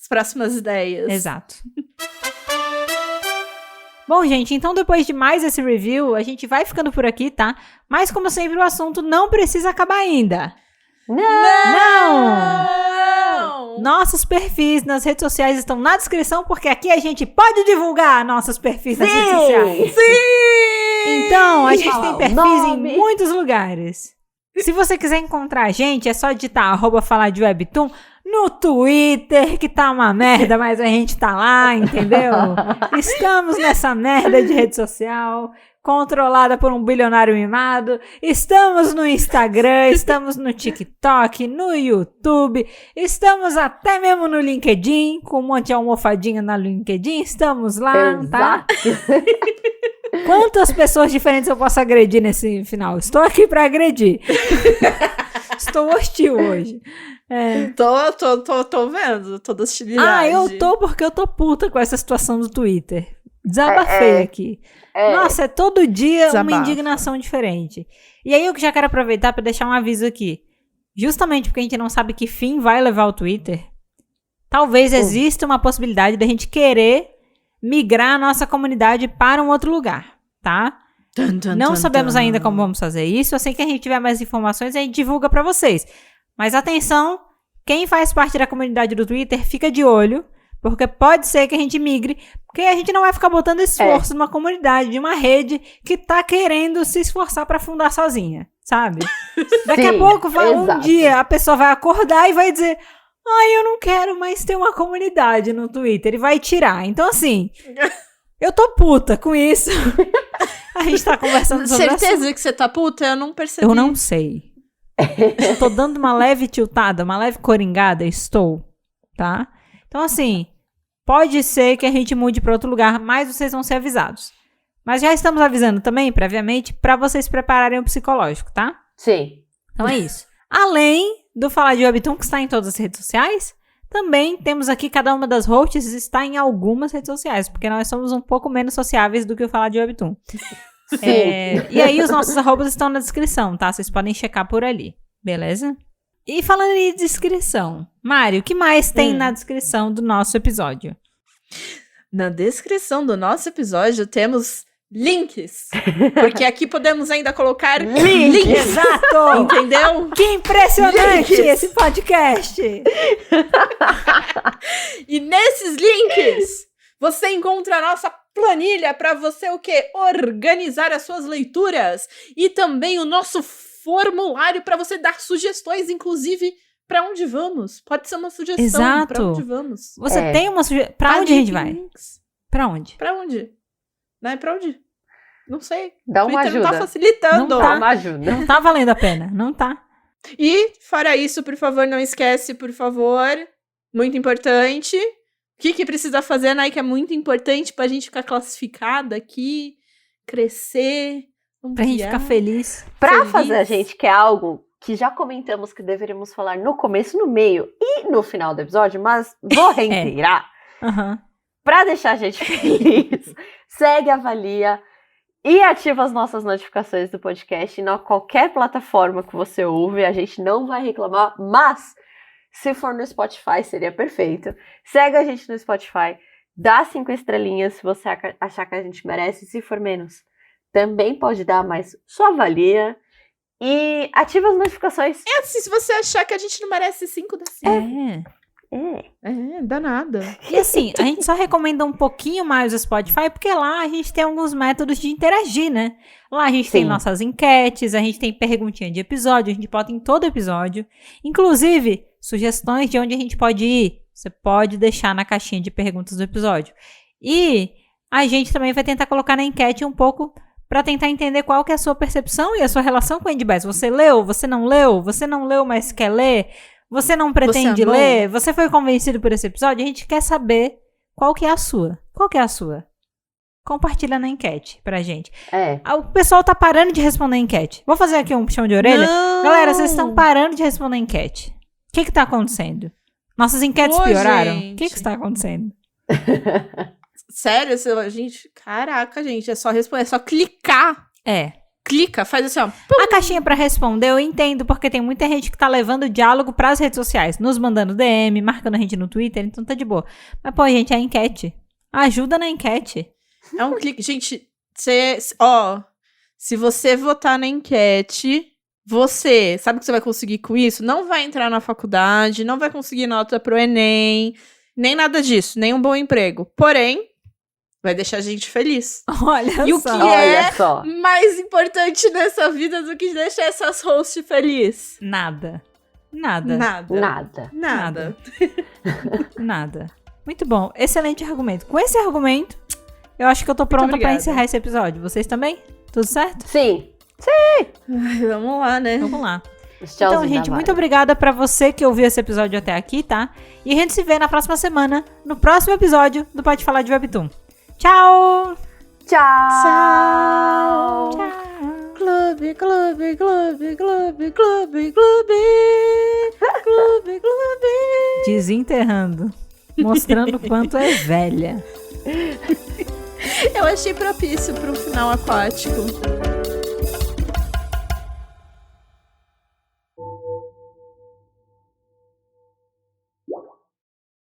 próximas ideias. Exato. Bom, gente, então depois de mais esse review, a gente vai ficando por aqui, tá? Mas, como sempre, o assunto não precisa acabar ainda. Não! Nossos perfis nas redes sociais estão na descrição, porque aqui a gente pode divulgar nossos perfis nas redes sociais. Sim! Então, a gente tem perfis em muitos lugares. Se você quiser encontrar a gente, é só digitar @falardewebtoon no Twitter, que tá uma merda, mas a gente tá lá, entendeu? Estamos nessa merda de rede social, controlada por um bilionário mimado. Estamos no Instagram, estamos no TikTok, no YouTube, estamos até mesmo no LinkedIn, com um monte de almofadinha na LinkedIn, estamos lá, tá? Quantas pessoas diferentes eu posso agredir nesse final? Estou aqui pra agredir. Estou hostil hoje. Tô vendo toda hostilidade. Eu tô porque eu tô puta com essa situação do Twitter. Desabafei aqui. Nossa, é todo dia uma indignação diferente. E aí eu já quero aproveitar pra deixar um aviso aqui. Justamente porque a gente não sabe que fim vai levar o Twitter, talvez exista uma possibilidade da gente querer migrar a nossa comunidade para um outro lugar, tá? Não sabemos ainda como vamos fazer isso. Assim que a gente tiver mais informações, a gente divulga pra vocês. Mas atenção, quem faz parte da comunidade do Twitter, fica de olho, porque pode ser que a gente migre, porque a gente não vai ficar botando esforço numa comunidade, de uma rede que tá querendo se esforçar pra fundar sozinha, sabe? Daqui a pouco, um dia, a pessoa vai acordar e vai dizer... eu não quero mais ter uma comunidade no Twitter. E vai tirar. Então, assim, eu tô puta com isso. A gente tá conversando sobre isso. Certeza que você tá puta? Eu não percebi. Eu não sei. Eu tô dando uma leve tiltada, uma leve coringada. Estou, tá? Então, assim, pode ser que a gente mude pra outro lugar, mas vocês vão ser avisados. Mas já estamos avisando também, previamente, pra vocês prepararem o psicológico, tá? Sim. Então é isso. Além do Falar de Webtoon, que está em todas as redes sociais, também temos aqui, cada uma das hosts está em algumas redes sociais, porque nós somos um pouco menos sociáveis do que o Falar de Webtoon. E aí os nossos arrobas estão na descrição, tá? Vocês podem checar por ali, beleza? E falando em descrição, Mário, o que mais tem na descrição do nosso episódio? Na descrição do nosso episódio temos... links, porque aqui podemos ainda colocar links. Exato! Entendeu? Que impressionante esse podcast! E nesses links, você encontra a nossa planilha para você o quê? Organizar as suas leituras e também o nosso formulário para você dar sugestões, inclusive, para onde vamos. Pode ser uma sugestão para onde vamos. Você tem uma sugestão? Para onde a gente vai? Para onde? Para onde? Não é pra onde? Não sei. Dá uma ajuda. Não tá facilitando. Não tá. Dá uma ajuda. Não tá valendo a pena. Não tá. E, fora isso, por favor, não esquece, por favor. Muito importante. O que precisa fazer, Nai, que é muito importante pra gente ficar classificada aqui, crescer, ampliar. Pra gente ficar feliz. Pra fazer a gente, que é algo que já comentamos que deveríamos falar no começo, no meio e no final do episódio, mas vou reiterar. Pra deixar a gente feliz, segue, avalia e ativa as nossas notificações do podcast em qualquer plataforma que você ouve. A gente não vai reclamar, mas se for no Spotify seria perfeito. Segue a gente no Spotify, dá 5 estrelinhas se você achar que a gente merece. Se for menos, também pode dar, mas só avalia. E ativa as notificações. Assim, se você achar que a gente não merece 5, dá 5. Dá nada. E assim, a gente só recomenda um pouquinho mais o Spotify, porque lá a gente tem alguns métodos de interagir, né? Lá a gente tem nossas enquetes, a gente tem perguntinha de episódio, a gente bota em todo episódio. Inclusive, sugestões de onde a gente pode ir, você pode deixar na caixinha de perguntas do episódio. E a gente também vai tentar colocar na enquete um pouco para tentar entender qual que é a sua percepção e a sua relação com o Endbass. Você leu? Você não leu? Você não leu, mas quer ler? Você não pretende ler? Você foi convencido por esse episódio? A gente quer saber qual que é a sua. Qual que é a sua? Compartilha na enquete pra gente. O pessoal tá parando de responder a enquete. Vou fazer aqui um puxão de orelha. Não. Galera, vocês estão parando de responder a enquete. O que tá acontecendo? Nossas enquetes pioraram? O que está acontecendo? Sério? Gente, caraca, gente. É só responder, é só clicar. Clica, faz assim, ó. A caixinha pra responder eu entendo, porque tem muita gente que tá levando o diálogo pras redes sociais, nos mandando DM, marcando a gente no Twitter, então tá de boa. Mas, pô, gente, é a enquete. Ajuda na enquete. É um clique. Gente, se você votar na enquete, você sabe o que você vai conseguir com isso? Não vai entrar na faculdade, não vai conseguir nota pro Enem, nem nada disso, nem um bom emprego. Porém, vai deixar a gente feliz. Olha e só. o que é mais importante nessa vida do que deixar essas hosts felizes? Nada. Muito bom. Excelente argumento. Com esse argumento, eu acho que eu tô pronta pra encerrar esse episódio. Vocês também? Tudo certo? Sim. Ai, vamos lá, né? Vamos lá. Então, gente, muito obrigada pra você que ouviu esse episódio até aqui, tá? E a gente se vê na próxima semana, no próximo episódio do Pode Falar de Webtoon. Tchau! Tchau! Clube. Desenterrando. Mostrando o quanto é velha. Eu achei propício para um final aquático.